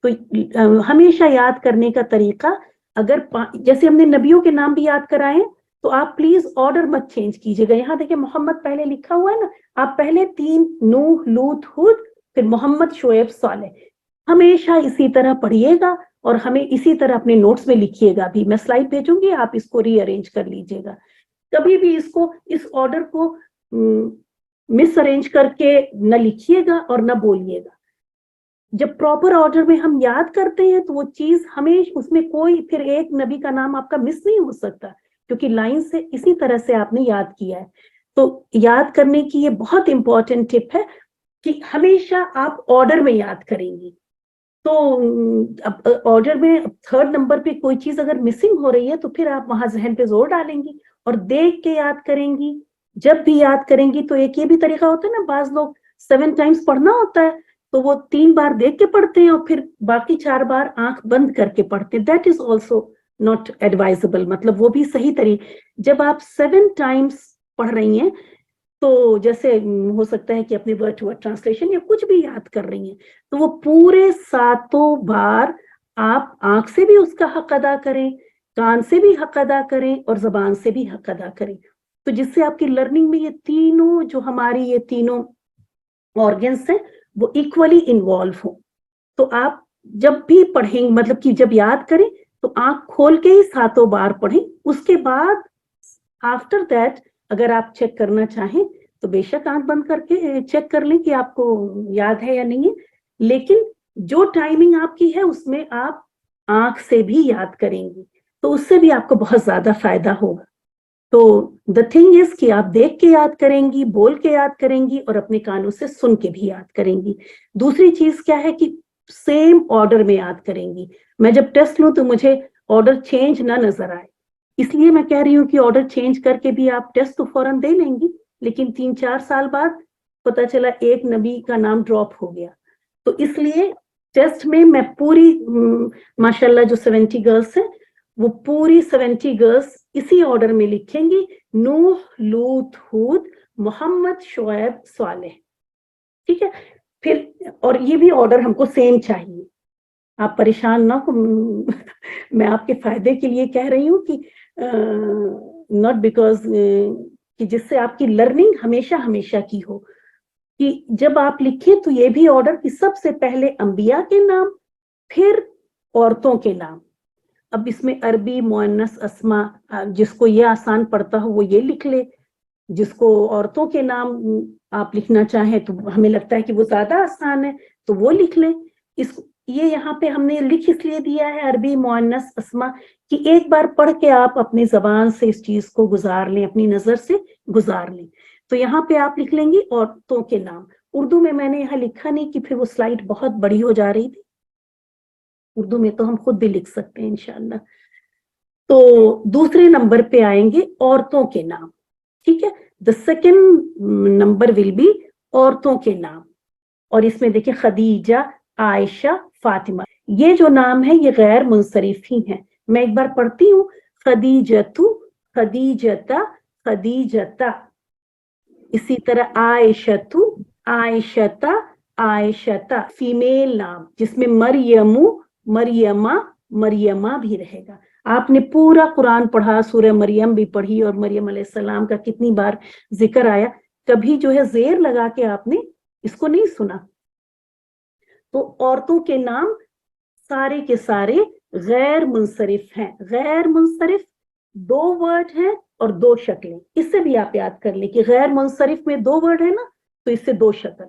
तो हमेशा याद करने का तरीका, अगर जैसे हमने नबियों के नाम भी याद कराए, तो आप प्लीज ऑर्डर मत चेंज कीजिएगा। यहाँ देखिए मोहम्मद पहले लिखा हुआ है ना, आप पहले 3 नूह, लूत, हूद, फिर मोहम्मद, शुएब, सालेह, हमेशा इसी तरह पढ़िएगा और हमें इसी तरह अपने नोट्स में लिखिएगा भी। मैं स्लाइड भेजूंगी, आप इसको रीअरेंज कर लीजिएगा। कभी भी इसको इस ऑर्डर को मिस अरेंज करके न लिखिएगा और न बोलिएगा। जब प्रॉपर ऑर्डर में हम याद करते हैं तो वो चीज हमेशा उसमें कोई फिर एक नबी का नाम आपका मिस नहीं हो सकता, क्योंकि लाइन से इसी तरह से आपने याद किया है। तो याद करने की ये बहुत इंपॉर्टेंट टिप है कि हमेशा आप ऑर्डर में याद करेंगी। तो अब ऑर्डर में 3rd नंबर पे कोई चीज अगर मिसिंग हो रही है तो फिर आप वहां जहन पे जोर डालेंगी और देख के याद करेंगी। जब भी याद करेंगी तो एक ये भी तरीका होता है ना, बाज लोग 7 टाइम्स पढ़ना होता है, तो वो 3 बार देख के पढ़ते हैं और फिर बाकी 4 बार आंख बंद करके पढ़ते हैं, that is also not advisable, मतलब वो भी सही तरीके। जब आप 7 टाइम्स पढ़ रही हैं तो जैसे हो सकता है कि अपने वर्ड टू वर्ड ट्रांसलेशन या कुछ भी याद कर रही हैं, तो वो पूरे 7 बार आप आंख से भी उसका हक अदा करें, कान से भी हक अदा करें और जबान से भी हक अदा करें, तो जिससे आपकी लर्निंग में ये तीनों जो हमारी ये तीनों ऑर्गन्स हैं वो इक्वली इन्वॉल्व हो। तो आप जब भी पढ़ें, मतलब कि जब याद करें तो आंख खोल के ही 7 बार पढ़ें। उसके बाद आफ्टर दैट अगर आप चेक करना चाहें तो बेशक आंख बंद करके चेक कर लें कि आपको याद है या नहीं है, लेकिन जो टाइमिंग आपकी है उसमें आप आंख से भी याद करेंगी तो उससे भी आपको बहुत ज्यादा फायदा होगा। तो द थिंग इज कि आप देख के याद करेंगी, बोल के याद करेंगी और अपने कानों से सुन के भी याद करेंगी। दूसरी चीज क्या है कि सेम ऑर्डर में याद करेंगी। मैं जब टेस्ट लूं तो मुझे ऑर्डर चेंज ना नजर आए, इसलिए मैं कह रही हूँ कि ऑर्डर चेंज करके भी आप टेस्ट तो फौरन दे लेंगी, लेकिन 3-4 साल बाद पता चला एक नबी का नाम ड्रॉप हो गया, तो इसलिए टेस्ट में मैं पूरी माशाल्लाह जो 70 गर्ल्स हैं वो पूरी 70 गर्ल्स इसी ऑर्डर में लिखेंगी, नूह, लूत, हूद, मोहम्मद, शुएब, सालेह, ठीक है। फिर और ये भी ऑर्डर हमको सेम चाहिए, आप परेशान ना हो मैं आपके फायदे के लिए कह रही हूँ कि नॉट बिकॉज कि जिससे आपकी लर्निंग हमेशा हमेशा की हो, कि जब आप लिखें तो ये भी ऑर्डर कि सबसे पहले अंबिया के नाम फिर औरतों के नाम। अब इसमें अरबी, मुअन्नस, अस्मा, जिसको ये आसान पड़ता हो वो ये लिख ले, जिसको औरतों के नाम आप लिखना चाहें तो हमें लगता है कि वो ज्यादा आसान है तो वो लिख ले। इस ये यहाँ पे हमने लिख इसलिए दिया है अरबी, मुअन्नस, अस्मा, कि एक बार पढ़ के आप अपनी जबान से इस चीज को गुजार लें, अपनी नजर से गुजार लें। तो यहाँ पे आप लिख लेंगी औरतों के नाम। उर्दू में मैंने यहाँ लिखा नहीं कि फिर वो स्लाइड बहुत बड़ी हो जा रही थी, उर्दू में तो हम खुद भी लिख सकते हैं इंशाल्लाह। तो दूसरे नंबर पे आएंगे औरतों के नाम, ठीक है। The second number will be औरतों के नाम, और इसमें देखिए खदीजा, आयशा, फातिमा, ये जो नाम है ये गैर मुंसरिफ ही हैं। मैं एक बार पढ़ती हूँ, खदीजतु, खदीजता, खदीजता। इसी तरह आयशतु, आयशता, आयशता, फीमेल नाम जिसमें मरियमु, मरियमा, मरियमा भी रहेगा। आपने पूरा कुरान पढ़ा, सूरह मरियम भी पढ़ी और मरियम अलैहिस्सलाम का कितनी बार जिक्र आया, कभी जो है जेर लगा के आपने इसको नहीं सुना। तो औरतों के नाम सारे के सारे गैर मुंसरिफ हैं। गैर मुंसरिफ 2 वर्ड हैं और 2 शक्लें, इससे भी आप याद कर लें कि गैर मुंसरिफ में 2 वर्ड है ना, तो इससे 2 शक्ल,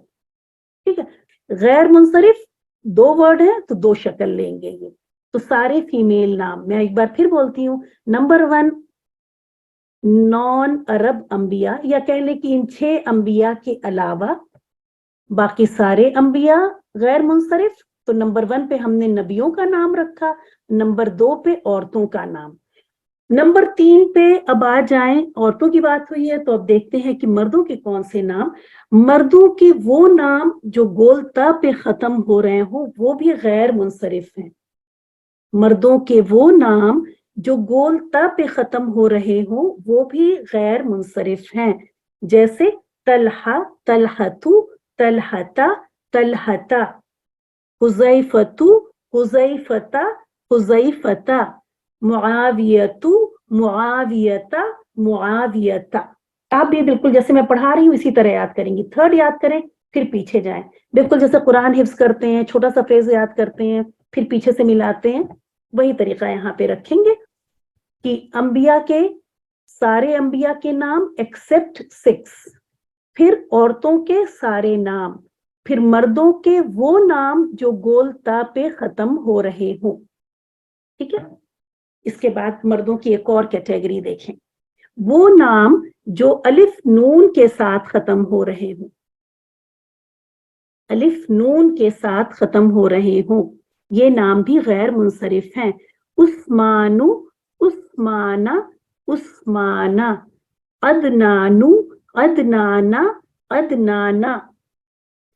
ठीक है। गैर मुंसरिफ 2 वर्ड है तो 2 शक्ल लेंगे ये। तो सारे फीमेल नाम, मैं एक बार फिर बोलती हूँ, नंबर 1 नॉन अरब अंबिया, या कह लें कि इन 6 अंबिया के अलावा बाकी सारे अंबिया गैर मुंसरिफ। तो नंबर 1 पे हमने नबियों का नाम रखा, नंबर 2 पे औरतों का नाम, नंबर 3 पे अब आ जाएं, औरतों की बात हुई है तो अब देखते हैं कि मर्दों के कौन से नाम। मर्दों के वो नाम जो गोलता पे खत्म हो रहे हो वो भी गैर मुंसरिफ हैं। मर्दों के वो नाम जो गोलता पे खत्म हो रहे हो वो भी गैर मुंसरिफ हैं, जैसे तलहा, तलहतु, तलहता, तलहता, हुज़ैफतु, हुज़ैफता, हुज़ैफता, मुआवियतु, मुआवियता, मुआवियता। आप भी बिल्कुल जैसे मैं पढ़ा रही हूँ इसी तरह याद करेंगी। 3rd याद करें फिर पीछे जाएं, बिल्कुल जैसे कुरान हिफ्ज करते हैं, छोटा सा फ्रेज याद करते हैं फिर पीछे से मिलाते हैं, वही तरीका यहाँ पे रखेंगे कि अंबिया के सारे अंबिया के नाम एक्सेप्ट 6, फिर औरतों के सारे नाम, फिर मर्दों के वो नाम जो गोलता पे खत्म हो रहे हो, ठीक है। इसके बाद मर्दों की एक और कैटेगरी देखें, वो नाम जो अलिफ नून के साथ खत्म हो रहे हो, अलिफ नून के साथ खत्म हो रहे हो, ये नाम भी गैर मुंसरिफ हैं। उस्मानु, उस्माना, उस्माना, अदनानु, अदनाना, अदनाना,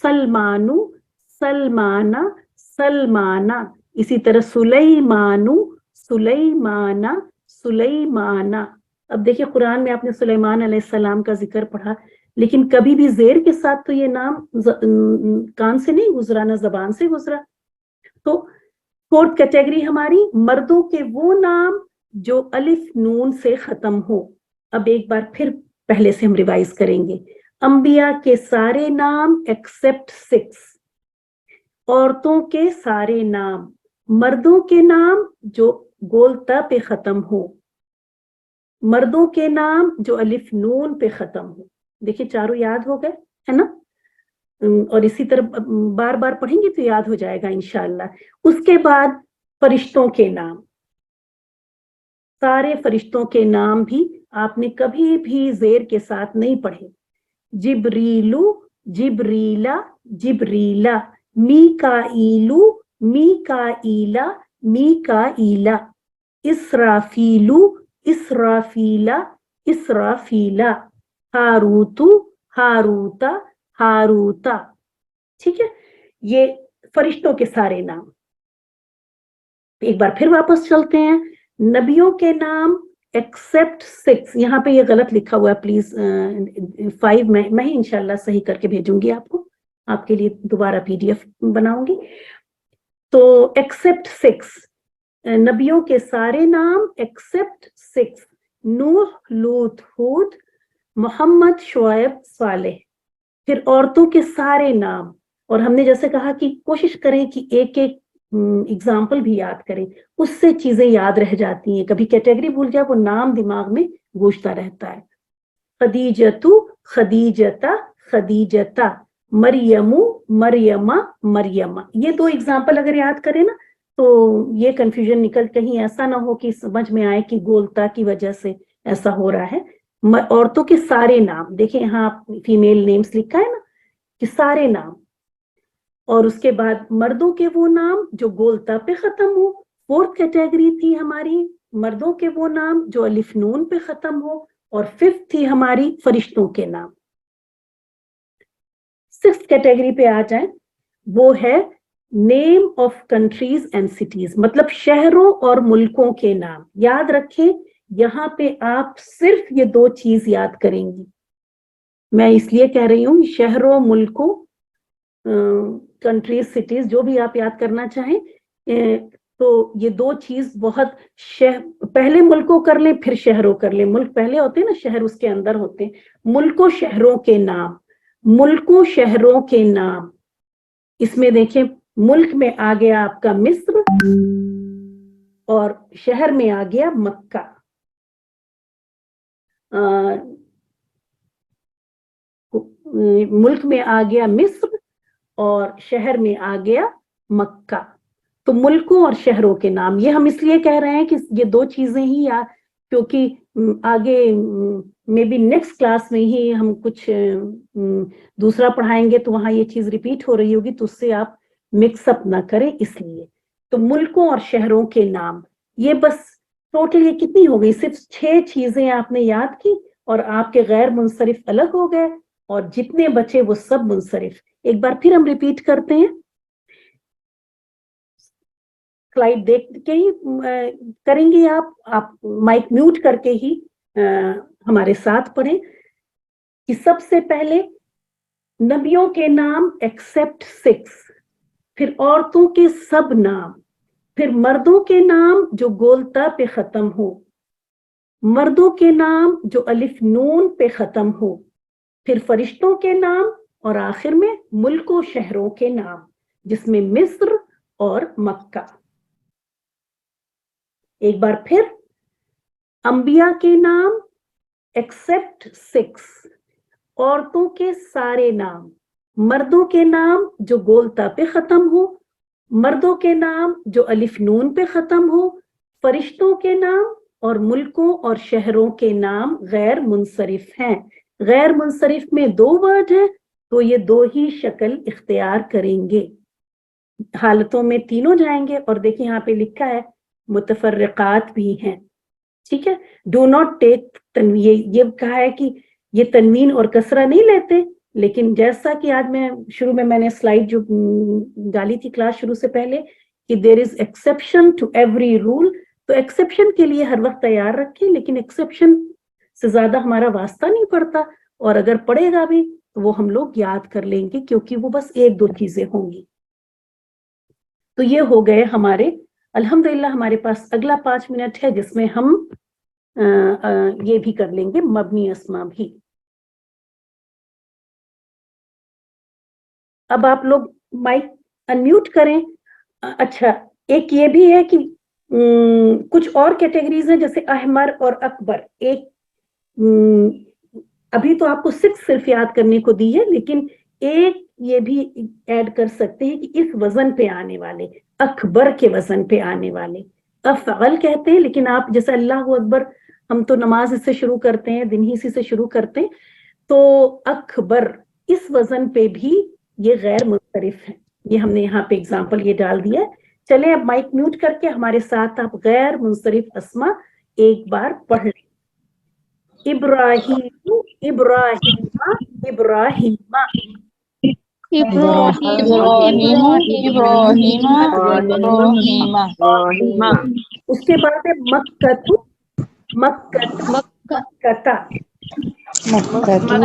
सलमानु, सलमाना सलमाना, इसी तरह सुलेमानु सुलेमाना सुलेमाना। अब देखिए कुरान में आपने सुलेमान अलैहिस्सलाम का जिक्र पढ़ा, लेकिन कभी भी जेर के साथ तो ये नाम कान से नहीं गुजरा, ना जबान से गुजरा। तो फोर्थ कैटेगरी हमारी मर्दों के वो नाम जो अलिफ नून से खत्म हो। अब एक बार फिर पहले से हम रिवाइज करेंगे। अंबिया के सारे नाम एक्सेप्ट 6, औरतों के सारे नाम, मर्दों के नाम जो गोल त पे खत्म हो, मर्दों के नाम जो अलिफ नून पे खत्म हो। देखिए चारों याद हो गए, है ना? और इसी तरह बार बार पढ़ेंगे तो याद हो जाएगा इंशाअल्लाह। उसके बाद फरिश्तों के नाम, सारे फरिश्तों के नाम भी आपने कभी भी जेर के साथ नहीं पढ़े। जिब्रीलु जिब्रीला जिब्रीला, मीकाईलु मीकाईला मीकाईला, इसराफीलु इसराफीला इसराफीला, हारूतु हारूता हारूता। ठीक है, ये फरिश्तों के सारे नाम। एक बार फिर वापस चलते हैं। नबियों के नाम एक्सेप्ट 6, यहाँ पे ये गलत लिखा हुआ है, प्लीज 5 मैं ही इंशाल्लाह सही करके भेजूंगी आपको, आपके लिए दोबारा PDF बनाऊंगी। तो एक्सेप्ट 6, नबियों के सारे नाम एक्सेप्ट 6, नूह लूत हूद मोहम्मद शुएब सालेह। फिर औरतों के सारे नाम, और हमने जैसे कहा कि कोशिश करें कि एक एक एग्जाम्पल भी याद करें, उससे चीजें याद रह जाती हैं। कभी कैटेगरी भूल जाए, वो नाम दिमाग में गूंजता रहता है। खदीजतु खदीजता खदीजता, मरियमु मरियमा मरियमा। ये 2 एग्जाम्पल अगर याद करें ना, तो ये कंफ्यूजन निकल, कहीं ऐसा ना हो कि समझ में आए कि गोलता की वजह से ऐसा हो रहा है। औरतों के सारे नाम, देखिए यहाँ फीमेल नेम्स लिखा है ना कि सारे नाम, और उसके बाद मर्दों के वो नाम जो गोलता पे खत्म हो। 4th कैटेगरी थी हमारी मर्दों के वो नाम जो अलिफ नून पे खत्म हो, और 5th थी हमारी फरिश्तों के नाम। 6th कैटेगरी पे आ जाए, वो है name of countries and cities, मतलब शहरों और मुल्कों के नाम। याद रखें, यहाँ पे आप सिर्फ ये 2 चीज याद करेंगी। मैं इसलिए कह रही हूँ शहरों मुल्कों, कंट्रीज सिटीज, जो भी आप याद करना चाहें, तो ये 2 चीज बहुत पहले मुल्कों कर लें फिर शहरों कर लें। मुल्क पहले होते हैं ना, शहर उसके अंदर होते हैं। मुल्कों शहरों के नाम, मुल्कों शहरों के नाम। इसमें देखें, मुल्क में आ गया आपका मिस्र, और शहर में आ गया मक्का। मुल्क में आ गया मिस्र और शहर में आ गया मक्का। तो मुल्कों और शहरों के नाम, ये हम इसलिए कह रहे हैं कि ये 2 चीजें ही क्योंकि आगे मे बी नेक्स्ट क्लास में ही हम कुछ दूसरा पढ़ाएंगे, तो वहां ये चीज रिपीट हो रही होगी, तो उससे आप मिक्सअप ना करें, इसलिए। तो मुल्कों और शहरों के नाम, ये बस टोटल ये कितनी हो गई? सिर्फ 6 चीजें आपने याद की, और आपके गैर मुनसरिफ अलग हो गए, और जितने बचे वो सब मुनसरिफ। एक बार फिर हम रिपीट करते हैं, स्लाइड देख के ही करेंगे। आप माइक म्यूट करके ही हमारे साथ पढ़ें कि सबसे पहले नबियों के नाम एक्सेप्ट 6, फिर औरतों के सब नाम, फिर मर्दों के नाम जो गोलता पे खत्म हो, मर्दों के नाम जो अलिफ नून पे खत्म हो, फिर फरिश्तों के नाम, और आखिर में मुल्कों शहरों के नाम, जिसमें मिस्र और मक्का। एक बार फिर, अंबिया के नाम एक्सेप्ट 6, औरतों के सारे नाम, मर्दों के नाम जो गोलता पे खत्म हो, मर्दों के नाम जो अलिफ नून पे खत्म हो, फरिश्तों के नाम, और मुल्कों और शहरों के नाम गैर मुनसरिफ हैं। गैर मुनसरिफ में 2 वर्ड है, तो ये 2 ही शक्ल इख्तियार करेंगे। हालतों में तीनों जाएंगे, और देखिए यहाँ पे लिखा है मुतफर्रिकात भी हैं। ठीक है, डू नॉट टेक ये कहा है कि ये तनवीन और कसरा नहीं लेते, लेकिन जैसा कि आज मैं शुरू में मैंने स्लाइड जो डाली थी क्लास शुरू से पहले कि there is exception to every rule, तो एक्सेप्शन के लिए हर वक्त तैयार रखें, लेकिन एक्सेप्शन से ज्यादा हमारा वास्ता नहीं पड़ता, और अगर पड़ेगा भी तो वो हम लोग याद कर लेंगे क्योंकि वो बस एक दो चीजें होंगी। तो ये हो गए हमारे, अल्हम्दुलिल्लाह हमारे पास अगला 5 मिनट है जिसमें हम ये भी कर लेंगे मबनी अस्मा भी। अब आप लोग माइक अनम्यूट करें। अच्छा, एक ये भी है कि कुछ और कैटेगरीज हैं जैसे अहमर और अकबर। एक अभी तो आपको 6 सिर्फ याद करने को दी है, लेकिन एक ये भी ऐड कर सकते हैं कि इस वजन पे आने वाले, अकबर के वजन पे आने वाले, अफअल कहते हैं, लेकिन आप जैसे अल्लाह अकबर हम तो नमाज इससे शुरू करते हैं, दिन ही इसी से शुरू करते हैं, तो अकबर इस वजन पे भी ये गैर मुनसरिफ है। ये हमने यहाँ पे एग्जाम्पल ये डाल दिया है। चलें अब माइक म्यूट करके हमारे साथ आप गैर मुनसरिफ अस्मा एक बार पढ़ लें। इब्राहीम, इब्राहीमा, इब्राहीमा। इब्राहीमा उसके बाद है मक्कतु, मक्कत, मक्कता, मक्कतु,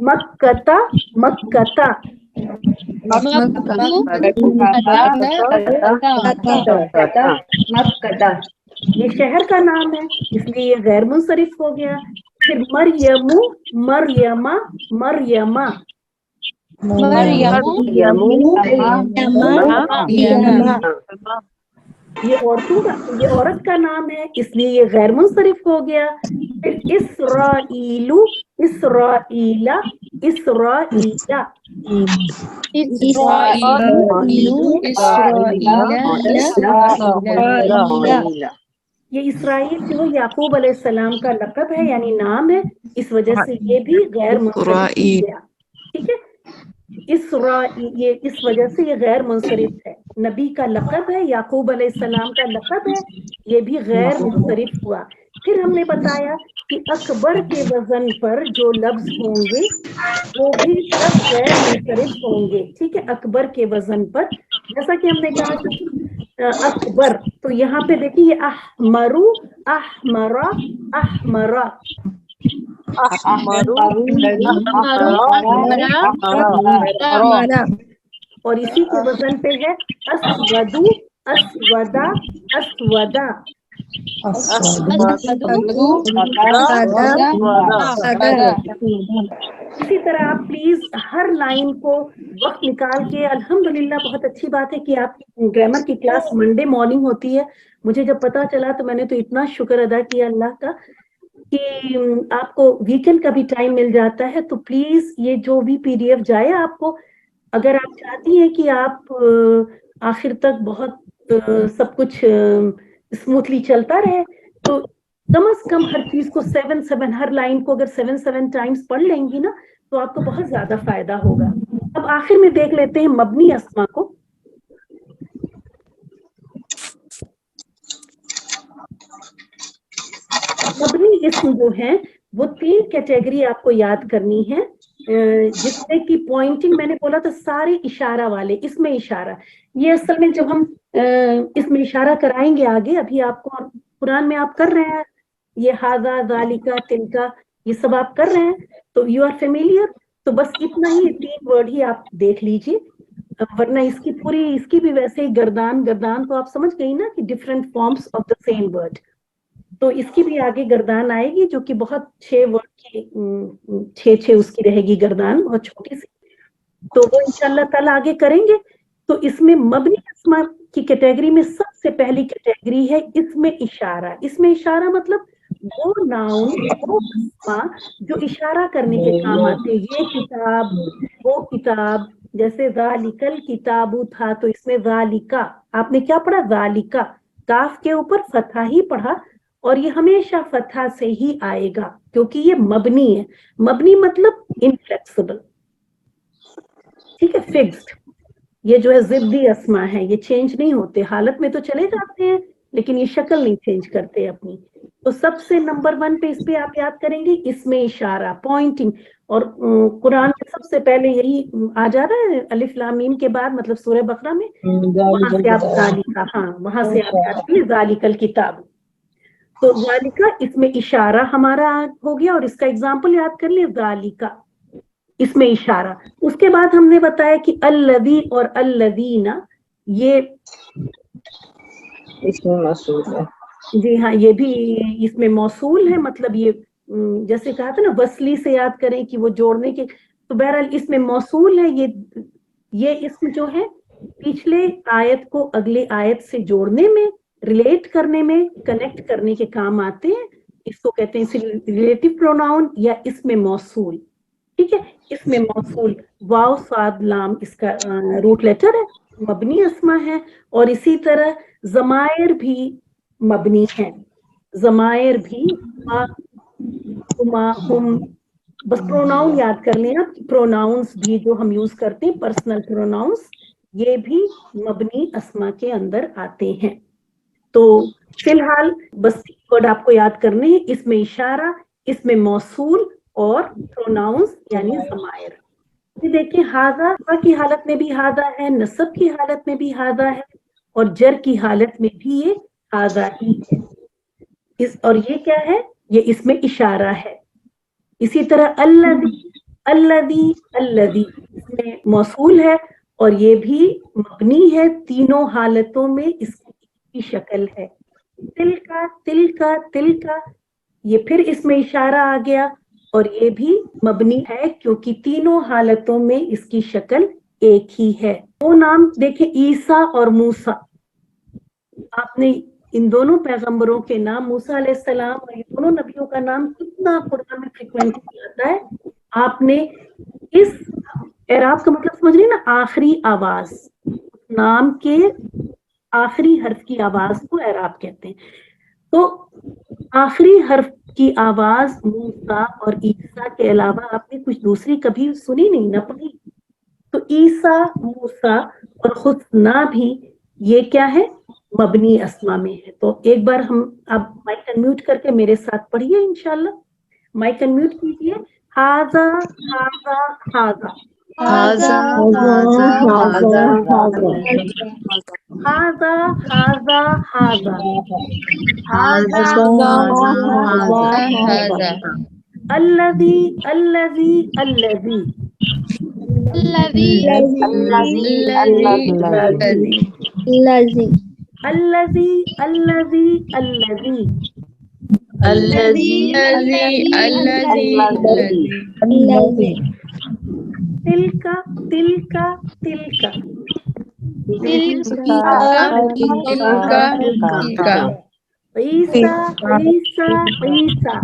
मक्कता, मक्कता। ये शहर का नाम है इसलिए ये गैर मुनसरिफ हो गया। फिर मरियमु, मरियमा, मरियमा। ये औरतों का, ये औरत का नाम है इसलिए ये गैर मुनसरिफ हो गया। फिर इसराइलु, इसराइला, इसराइला। ये इसराइल जो है याकूब अलैहिस्सलाम का लक़ब है यानी नाम है, इस वजह से ये भी गैर मुनसरिफ हो गया। ठीक है, ये इस वजह से ये गैर मुनसरिफ है। नबी का लक़ब है, याकूब अलैहिस्सलाम का लक़ब है, ये भी गैर मुनसरिफ हुआ। फिर हमने बताया कि अकबर के वजन पर जो लफ्ज होंगे वो भी सब गैर मुनसरिफ होंगे। ठीक है, अकबर के वजन पर जैसा कि हमने कहा कि अकबर, तो यहाँ पे देखिए अहमरु, अहमरा, अहमरा। और इसी के वजन पे है अस्वदु, अस्वदा, अस्वदा। इसी तरह आप प्लीज हर लाइन को वक्त निकाल के, अल्हम्दुलिल्लाह बहुत अच्छी बात है कि आपकी ग्रामर की क्लास मंडे मॉर्निंग होती है। मुझे जब पता चला तो मैंने तो इतना शुक्र अदा किया अल्लाह का कि आपको वीकेंड का भी टाइम मिल जाता है। तो प्लीज ये जो भी पीडीएफ जाए आपको, अगर आप चाहती हैं कि आप आखिर तक बहुत सब कुछ स्मूथली चलता रहे, तो कम से कम हर चीज को 7 हर लाइन को अगर 7 टाइम्स पढ़ लेंगी ना तो आपको बहुत ज्यादा फायदा होगा। अब आखिर में देख लेते हैं मबनी अस्मा को। मबनी इस्म जो है वो 3 कैटेगरी आपको याद करनी है, जिसमें कि पॉइंटिंग मैंने बोला था सारे इशारा वाले, इसमें इशारा, ये असल में जब हम इसमें इशारा कराएंगे आगे, अभी आपको कुरान में आप कर रहे हैं ये हाजा, जालिका, तिलका, ये सब आप कर रहे हैं तो यू आर फेमिलियर। तो बस इतना ही 3 वर्ड ही आप देख लीजिए, वरना इसकी पूरी, इसकी भी वैसे ही गर्दान, गर्दान तो आप समझ गई ना कि different forms of the same word, तो इसकी भी आगे गर्दान आएगी जो कि बहुत 6 वर्ड की 6 उसकी रहेगी गर्दान, बहुत छोटी सी, तो वो इंशाल्लाह कल आगे करेंगे। तो इसमें मबनी अस्मा की कैटेगरी में सबसे पहली कैटेगरी है इसमें इशारा। इसमें इशारा मतलब वो नाउन, वो अस्मा जो इशारा करने के काम आते हैं। ये किताब, वो किताब, जैसे ज़ालिकल किताबु था तो इसमें ज़ालिका, आपने क्या पढ़ा, ज़ालिका, काफ के ऊपर फतहा ही पढ़ा और ये हमेशा फतहा से ही आएगा क्योंकि ये मबनी है। मबनी मतलब इनफ्लेक्सिबल, ठीक है, फिक्स्ड। ये जो है जिद्दी अस्मा है, ये चेंज नहीं होते, हालत में तो चले जाते हैं लेकिन ये शक्ल नहीं चेंज करते अपनी। तो सबसे नंबर 1 पे इस पे आप याद करेंगे इसमें इशारा, पॉइंटिंग। और कुरान में सबसे पहले यही आ जा रहा है अलिफ लाम मीम के बाद, मतलब सूरह बकरा में, वहां से आप जालिका, हाँ वहां से आप याद करिए जालिकल किताब। तो जालिका इसमें इशारा हमारा हो गया, और इसका एग्जाम्पल याद कर लिए जालिका, इसमें इशारा। उसके बाद हमने बताया कि अल्लदी और अल्लदीना ये इसमें मौसूल है। जी हाँ, ये भी इसमें मौसूल है, मतलब ये जैसे कहा था ना वसली से याद करें कि वो जोड़ने के, तो बहरहाल इसमें मौसूल है। ये इसमें जो है पिछले आयत को अगले आयत से जोड़ने में, रिलेट करने में, कनेक्ट करने के काम आते हैं। इसको कहते हैं रिलेटिव प्रोनाउन या इसमें मौसूल। ठीक है, इसमें मौसूल वाव साद लाम इसका रूट लेटर है, मबनी अस्मा है। और इसी तरह जमायर भी मबनी है, जमायर भी हम, बस प्रोनाउन याद कर लें आप, प्रोनाउंस भी जो हम यूज करते हैं पर्सनल प्रोनाउंस, ये भी मबनी अस्मा के अंदर आते हैं। तो फिलहाल बस वर्ड आपको याद करने हैं, इसमें इशारा, इसमें मौसूल और प्रोनाउंस यानी जमायर। ये देखिए हाजा की हालत में भी हाजा है, नसब की हालत में भी हाजा है, और जर की हालत में भी ये हाजा ही है। और ये क्या है, ये इसमें इशारा है। इसी तरह अल्लदी अल्लदी अल्लदी इसमें मौसूल है, और ये भी मबनी है, तीनों हालतों में इसकी शक्ल है। तिलका तिलका तिलका, ये फिर इसमें इशारा आ गया, और ये भी मबनी है क्योंकि तीनों हालतों में इसकी शक्ल एक ही है। वो नाम देखें ईसा और मूसा, आपने इन दोनों पैगंबरों के नाम, मूसा अलैहिस्सलाम और ये दोनों नबियों का नाम कितना कुरान में फ्रिक्वेंटली आता है। आपने इस एराब का मतलब समझ रही ना, आखिरी आवाज, नाम के आखिरी हर्फ की आवाज को एराब कहते हैं। तो आखिरी हर्फ की आवाज मूसा और ईसा के अलावा आपने कुछ दूसरी कभी सुनी नहीं ना पढ़ी। तो ईसा, मूसा और हुस्ना भी ये क्या है, मबनी अस्मा में है। तो एक बार हम, आप माइक अनम्यूट करके मेरे साथ पढ़िए इंशाल्लाह। माइक अनम्यूट कीजिए। हाजा हाजा हाजा हाजा हाजा हाजा हाजा हाजा हाजा हाजा हाजा हाजा अल्लज़ी अल्लज़ी अल्लज़ी الذي अल्लज़ी अल्लज़ी अल्लज़ी الذي तिलका तिलका तिलका ईसा ईसा ईसा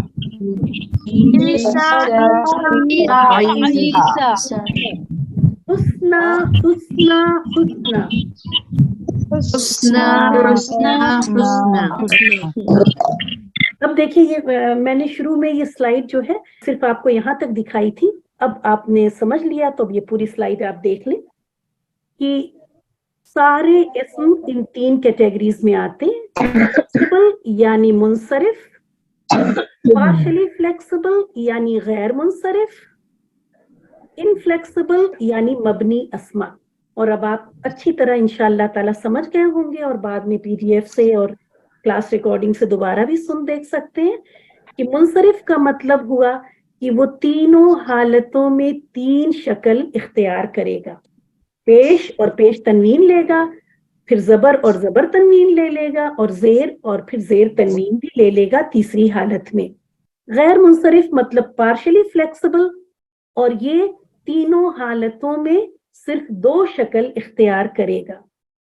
हुस्ना हुस्ना हुस्ना। अब देखिए ये मैंने शुरू में ये स्लाइड जो है सिर्फ आपको यहाँ तक दिखाई थी। अब आपने समझ लिया तो अब ये पूरी स्लाइड आप देख लें कि सारे इस्म इन 3 कैटेगरीज में आते हैं। फ्लेक्सिबल यानी मुनसरिफ, पार्शली फ्लेक्सिबल यानी गैर मुनसरिफ, इनफ्लेक्सिबल यानी मबनी अस्मा। और अब आप अच्छी तरह इंशाअल्लाह ताला समझ गए होंगे, और बाद में PDF से और क्लास रिकॉर्डिंग से दोबारा भी सुन देख सकते हैं कि मुनसरिफ का मतलब हुआ कि वो तीनों हालतों में 3 शक्ल इख्तियार करेगा। पेश और पेश तनवीन लेगा, फिर जबर और जबर तनवीन ले लेगा, और जेर और फिर जेर तनवीन भी ले लेगा तीसरी हालत में। गैर मुनसरिफ मतलब पार्शली फ्लेक्सिबल, और ये तीनों हालतों में सिर्फ 2 शक्ल इख्तियार करेगा।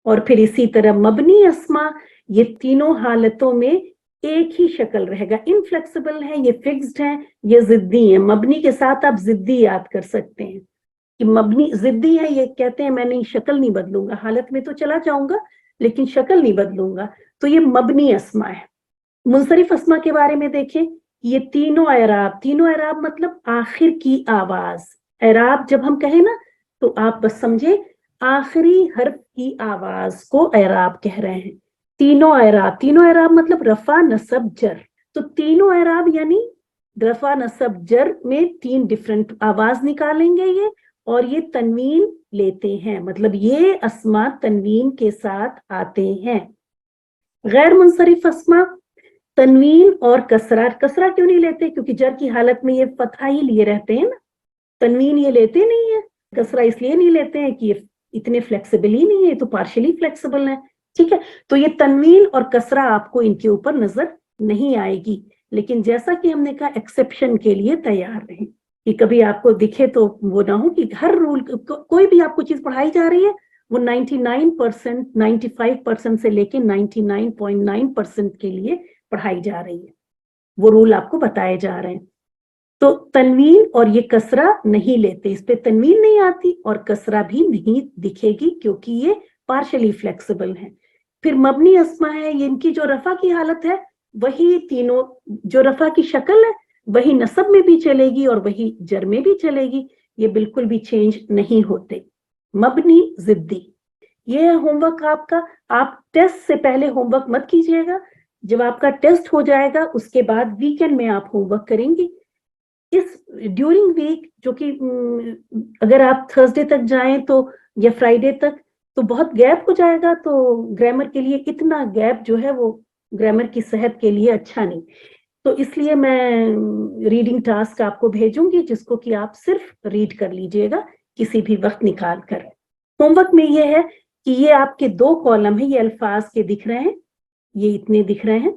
और फिर इसी तरह मबनी अस्मा, ये तीनों हालतों में एक ही शक्ल रहेगा। इनफ्लेक्सिबल है, ये फिक्स्ड है, ये जिद्दी है। मबनी के साथ आप जिद्दी याद कर सकते हैं कि मबनी जिद्दी है, ये कहते हैं मैं नहीं शक्ल नहीं बदलूंगा, हालत में तो चला जाऊंगा लेकिन शक्ल नहीं बदलूंगा, तो ये मबनी अस्मा है। मुनसरिफ अस्मा के बारे में देखें, ये तीनों एराब मतलब आखिर की आवाज। एराब जब हम कहें ना तो आप बस समझे आखिरी हर्फ की आवाज को एराब कह रहे हैं। तीनों एराब मतलब रफा नसब जर। तो तीनों एराब यानी रफा नसब जर में 3 डिफरेंट आवाज निकालेंगे ये, और ये तनवीन लेते हैं, मतलब ये अस्मा तनवीन के साथ आते हैं। गैर मुनसरिफ अस्मा तनवीन और कसरा क्यों नहीं लेते? क्योंकि जर की हालत में ये फतहा ही लिए रहते हैं ना, तनवीन ये लेते नहीं है। कसरा इसलिए नहीं लेते हैं कि ये इतने फ्लेक्सिबल ही नहीं है, तो पार्शियली फ्लेक्सिबल है, ठीक है। तो ये तनवीन और कसरा आपको इनके ऊपर नजर नहीं आएगी, लेकिन जैसा कि हमने कहा एक्सेप्शन के लिए तैयार रहें कि कभी आपको दिखे तो वो ना हो कि हर रूल कोई भी आपको चीज पढ़ाई जा रही है वो 99%, 95% से लेके 99.9% के लिए पढ़ाई जा रही है, वो रूल आपको बताए जा रहे हैं। तो तनवीन और ये कसरा नहीं लेते, इस पे तनवीन नहीं आती और कसरा भी नहीं दिखेगी क्योंकि ये पार्शियली फ्लेक्सिबल है। फिर मबनी अस्मा है, ये इनकी जो रफा की हालत है वही तीनों, जो रफा की शक्ल है वही नसब में भी चलेगी और वही जर में भी चलेगी, ये बिल्कुल भी चेंज नहीं होते। मबनी जिद्दी, ये है होमवर्क आपका। आप टेस्ट से पहले होमवर्क मत कीजिएगा, जब आपका टेस्ट हो जाएगा उसके बाद वीकेंड में आप होमवर्क करेंगे। इस ड्यूरिंग वीक, जो कि अगर आप थर्सडे तक जाएं तो या फ्राइडे तक तो बहुत गैप हो जाएगा, तो ग्रामर के लिए इतना गैप जो है वो ग्रामर की सेहत के लिए अच्छा नहीं, तो इसलिए मैं रीडिंग टास्क आपको भेजूंगी जिसको कि आप सिर्फ रीड कर लीजिएगा किसी भी वक्त निकाल कर। होमवर्क में ये है कि ये आपके 2 कॉलम है, ये अल्फाज के दिख रहे हैं, ये इतने दिख रहे हैं।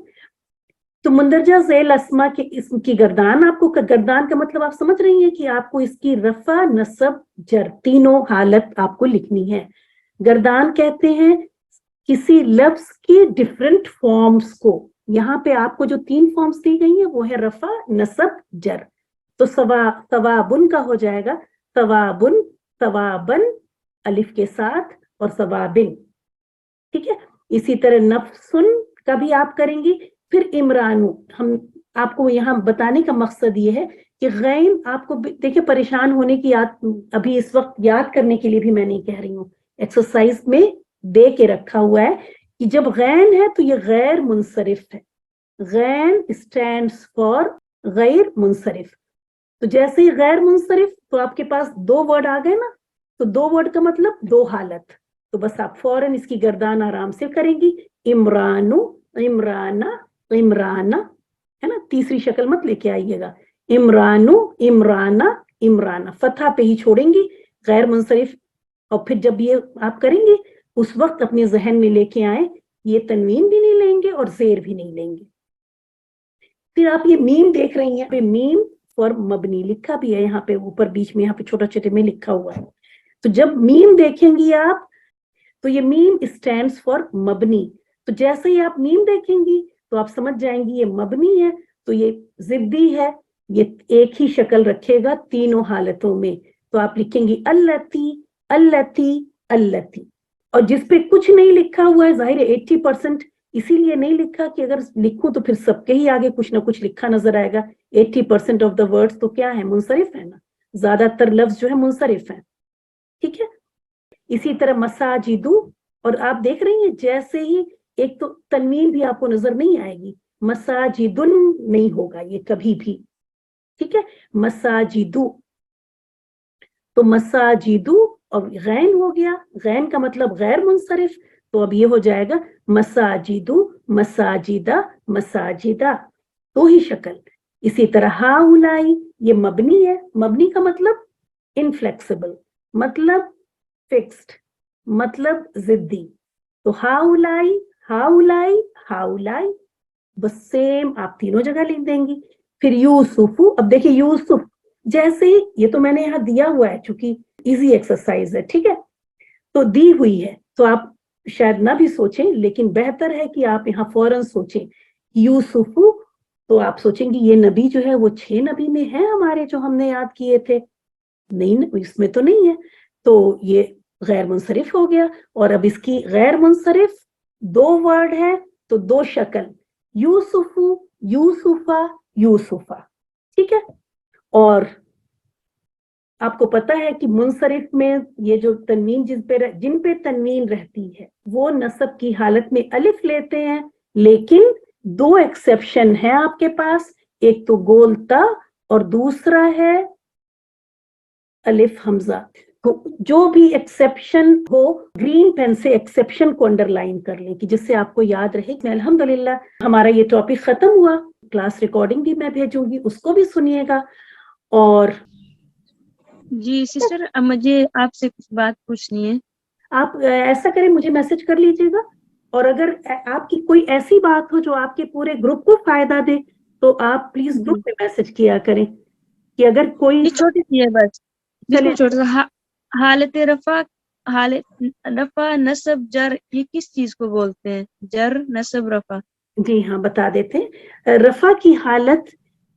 तो मुंदरजा ज़ैल अस्मा के इसकी गर्दान, आपको गर्दान का मतलब आप समझ रही हैं कि आपको इसकी रफा नसब जर तीनों हालत आपको लिखनी है। गर्दान कहते हैं किसी लफ्ज की डिफरेंट फॉर्म्स को। यहाँ पे आपको जो 3 फॉर्म्स दी गई है वो है रफा नसब जर। तो सवाबुन का हो जाएगा सवाबुन, सवाबन अलिफ के साथ और सवाबिन, ठीक है। इसी तरह नफ्सुन का भी आप करेंगी। फिर इमरानु, हम आपको यहाँ बताने का मकसद ये है कि गैन आपको देखिए परेशान होने की अभी इस वक्त याद करने के लिए भी मैं नहीं कह रही हूँ, एक्सरसाइज में दे के रखा हुआ है कि जब गैन है तो ये गैर मुनसरिफ है। गैन स्टैंड्स फॉर गैर मुनसरिफ। तो जैसे ही गैर मुनसरिफ तो आपके पास 2 वर्ड आ गए ना, तो 2 वर्ड का मतलब 2 हालत, तो बस आप फौरन इसकी गर्दान आराम से करेंगी। इमरानु, इमराना, इमराना, है ना, तीसरी शक्ल मत लेके आइएगा। इमरानु, इमराना, इमराना, फतहा पे ही छोड़ेंगी गैर मुनसरिफ। और फिर जब ये आप करेंगे उस वक्त अपने जहन में लेके आए ये तनवीन भी नहीं लेंगे और जेर भी नहीं लेंगे। फिर आप ये मीम देख रही हैं, मीम फॉर मबनी लिखा भी है यहाँ पे ऊपर बीच में, यहाँ पे छोटा छोटे में लिखा हुआ है। तो जब मीम देखेंगी आप तो ये मीम स्टैंड्स फॉर मबनी। तो जैसे ही आप मीम देखेंगी तो आप समझ जाएंगी ये मबनी है, तो ये जिद्दी है, ये एक ही शक्ल रखेगा तीनों हालतों में। तो आप लिखेंगी अल्लती, अल्लती, अल्लती। और जिसपे कुछ नहीं लिखा हुआ है, जाहिर है 80% इसीलिए नहीं लिखा कि अगर लिखूं तो फिर सबके ही आगे कुछ ना कुछ लिखा नजर आएगा। 80% ऑफ द वर्ड्स तो क्या है, मुनसरिफ है ना, ज्यादातर लफ्ज जो है मुनसरिफ है, ठीक है। इसी तरह मसाजिदू, और आप देख रही हैं जैसे ही एक तो तनवीन भी आपको नजर नहीं आएगी, मसाजिदुन नहीं होगा ये कभी भी, ठीक है। मसाजिदू, तो मसाजिदू और गैन हो गया, गैन का मतलब गैर मुनसरिफ, तो अब ये हो जाएगा मसाजिदू, मसाजिदा, मसाजिदा, 2 ही शक्ल। इसी तरह हाउलाई, ये मबनी है, मबनी का मतलब इनफ्लेक्सिबल, मतलब फिक्स्ड, मतलब जिद्दी। तो हाउलाई, हाउलाई, हाउलाई, बस सेम आप तीनों जगह लिख देंगी। फिर यूसुफु, अब देखिए यूसुफ जैसे ही, ये तो मैंने यहाँ दिया हुआ है चूंकि इजी एक्सरसाइज है, ठीक है, तो दी हुई है तो आप शायद ना भी सोचें, लेकिन बेहतर है कि आप यहाँ फौरन सोचें यूसुफु। तो आप सोचेंगे ये नबी जो है वो 6 नबी में है हमारे जो हमने याद किए थे, नहीं इसमें तो नहीं है, तो ये गैर मुनसरिफ हो गया। और अब इसकी गैर मुनसरिफ 2 वर्ड है तो 2 शक्ल, यूसुफु, यूसुफा, यूसुफा, ठीक है। और आपको पता है कि मुनसरिफ में ये जो तनवीन जिन पे तनवीन रहती है वो नसब की हालत में अलिफ लेते हैं, लेकिन दो एक्सेप्शन है आपके पास, एक तो गोल त और दूसरा है अलिफ हमजा। तो जो भी एक्सेप्शन हो, ग्रीन पेन से एक्सेप्शन को अंडरलाइन कर लें कि जिससे आपको याद रहे कि अल्हम्दुलिल्लाह हमारा ये टॉपिक खत्म हुआ। क्लास रिकॉर्डिंग भी मैं भेजूंगी, उसको भी सुनिएगा। और जी सिस्टर, अब मुझे आपसे कुछ बात पूछनी है। आप ऐसा करें, मुझे मैसेज कर लीजिएगा, और अगर आपकी कोई ऐसी बात हो जो आपके पूरे ग्रुप को फायदा दे तो आप प्लीज ग्रुप में मैसेज किया करें कि अगर कोई ये छोटी सी है बस, चले बिल्कुल छोटा सा। हालत रफा नसब जर, ये किस चीज को बोलते हैं? जर नसब रफा। जी हाँ, बता देते हैं। रफा की हालत,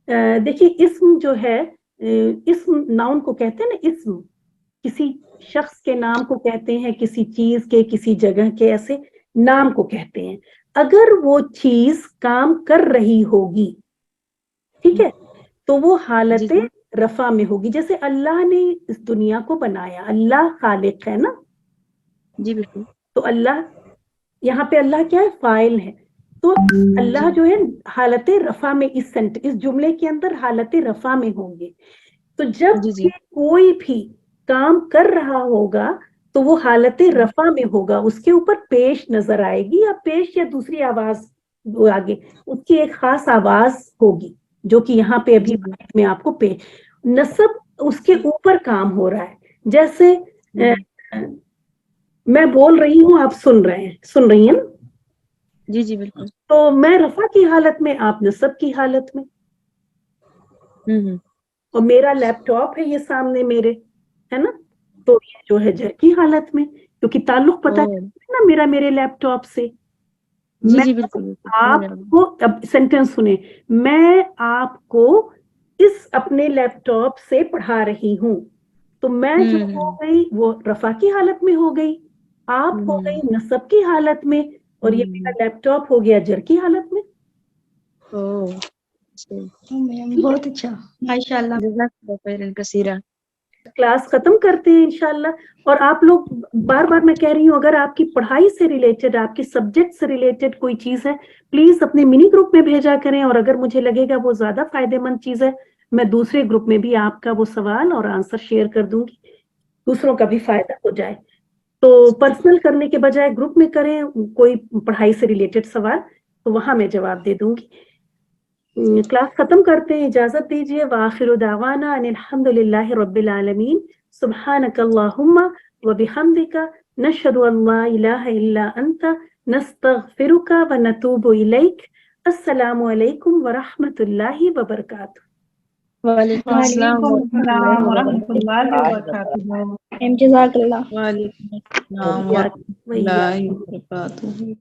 देखिए इस्म जो है, इस्म नाउन को कहते हैं ना, इस्म किसी शख्स के नाम को कहते हैं, किसी चीज के, किसी जगह के, ऐसे नाम को कहते हैं। अगर वो चीज काम कर रही होगी, ठीक है, तो वो हालत रफा में होगी। जैसे अल्लाह ने इस दुनिया को बनाया, अल्लाह खालिक है ना। जी बिल्कुल। तो अल्लाह, यहाँ पे अल्लाह क्या है? फाइल है। तो अल्लाह जो है हालत रफा में, इस जुमले के अंदर हालत रफा में होंगे। तो जब भी कोई भी काम कर रहा होगा तो वो हालत रफा में होगा, उसके ऊपर पेश नजर आएगी, या पेश या दूसरी आवाज आगे उसकी एक खास आवाज होगी, जो कि यहाँ पे अभी में आपको पे नसब उसके ऊपर काम हो रहा है। जैसे मैं बोल रही हूँ, आप सुन रही हैं ना? जी जी बिल्कुल। तो मैं रफा की हालत में, आप नसब की हालत में। और मेरा लैपटॉप है ये सामने मेरे, है ना, तो ये जो है जर की हालत में, क्योंकि ताल्लुक पता है ना मेरा मेरे लैपटॉप से। जी मैं जी बिल्कुल। आपको, अब सेंटेंस सुने, मैं आपको इस अपने लैपटॉप से पढ़ा रही हूँ। तो मैं जो हो गई वो रफा की हालत में हो गई, आप हो गई नसब की हालत में, और ये मेरा लैपटॉप हो गया जर की हालत में। बहुत अच्छा, माशाल्लाह। कसीरा। क्लास खत्म करते हैं इंशाल्लाह। और आप लोग, बार बार मैं कह रही हूँ, अगर आपकी पढ़ाई से रिलेटेड, आपके सब्जेक्ट से रिलेटेड कोई चीज है, प्लीज अपने मिनी ग्रुप में भेजा करें। और अगर मुझे लगेगा वो ज्यादा फायदेमंद चीज है, मैं दूसरे ग्रुप में भी आपका वो सवाल और आंसर शेयर कर दूंगी, दूसरों का भी फायदा हो जाए। तो पर्सनल करने के बजाय ग्रुप में करें, कोई पढ़ाई से रिलेटेड सवाल, तो वहां मैं जवाब दे दूंगी। क्लास खत्म करते हैं, इजाजत दीजिए। वाखिरु दावाना अनिल हम्दुलिल्लाहि रब्बिल आलमीन, सुब्हानकल्लाहुम्मा व बिहम्दिका, नशहदु अल्ला इलाहा इल्ला अंता, नस्तगफिरुका व नतूबु इलैक। अस्सलामु अलैकुम व रहमतुल्लाहि व बरकातुहू। वालेकुम अस्सलाम वालेकुम व रहमतुल्लाहि व रहमतुल्लाहि बरकातुहू। जज़ाकल्लाह। वालेकुम अस्सलाम व वइय्याकुम। रहमतुल्लाहि व बरकातुहू।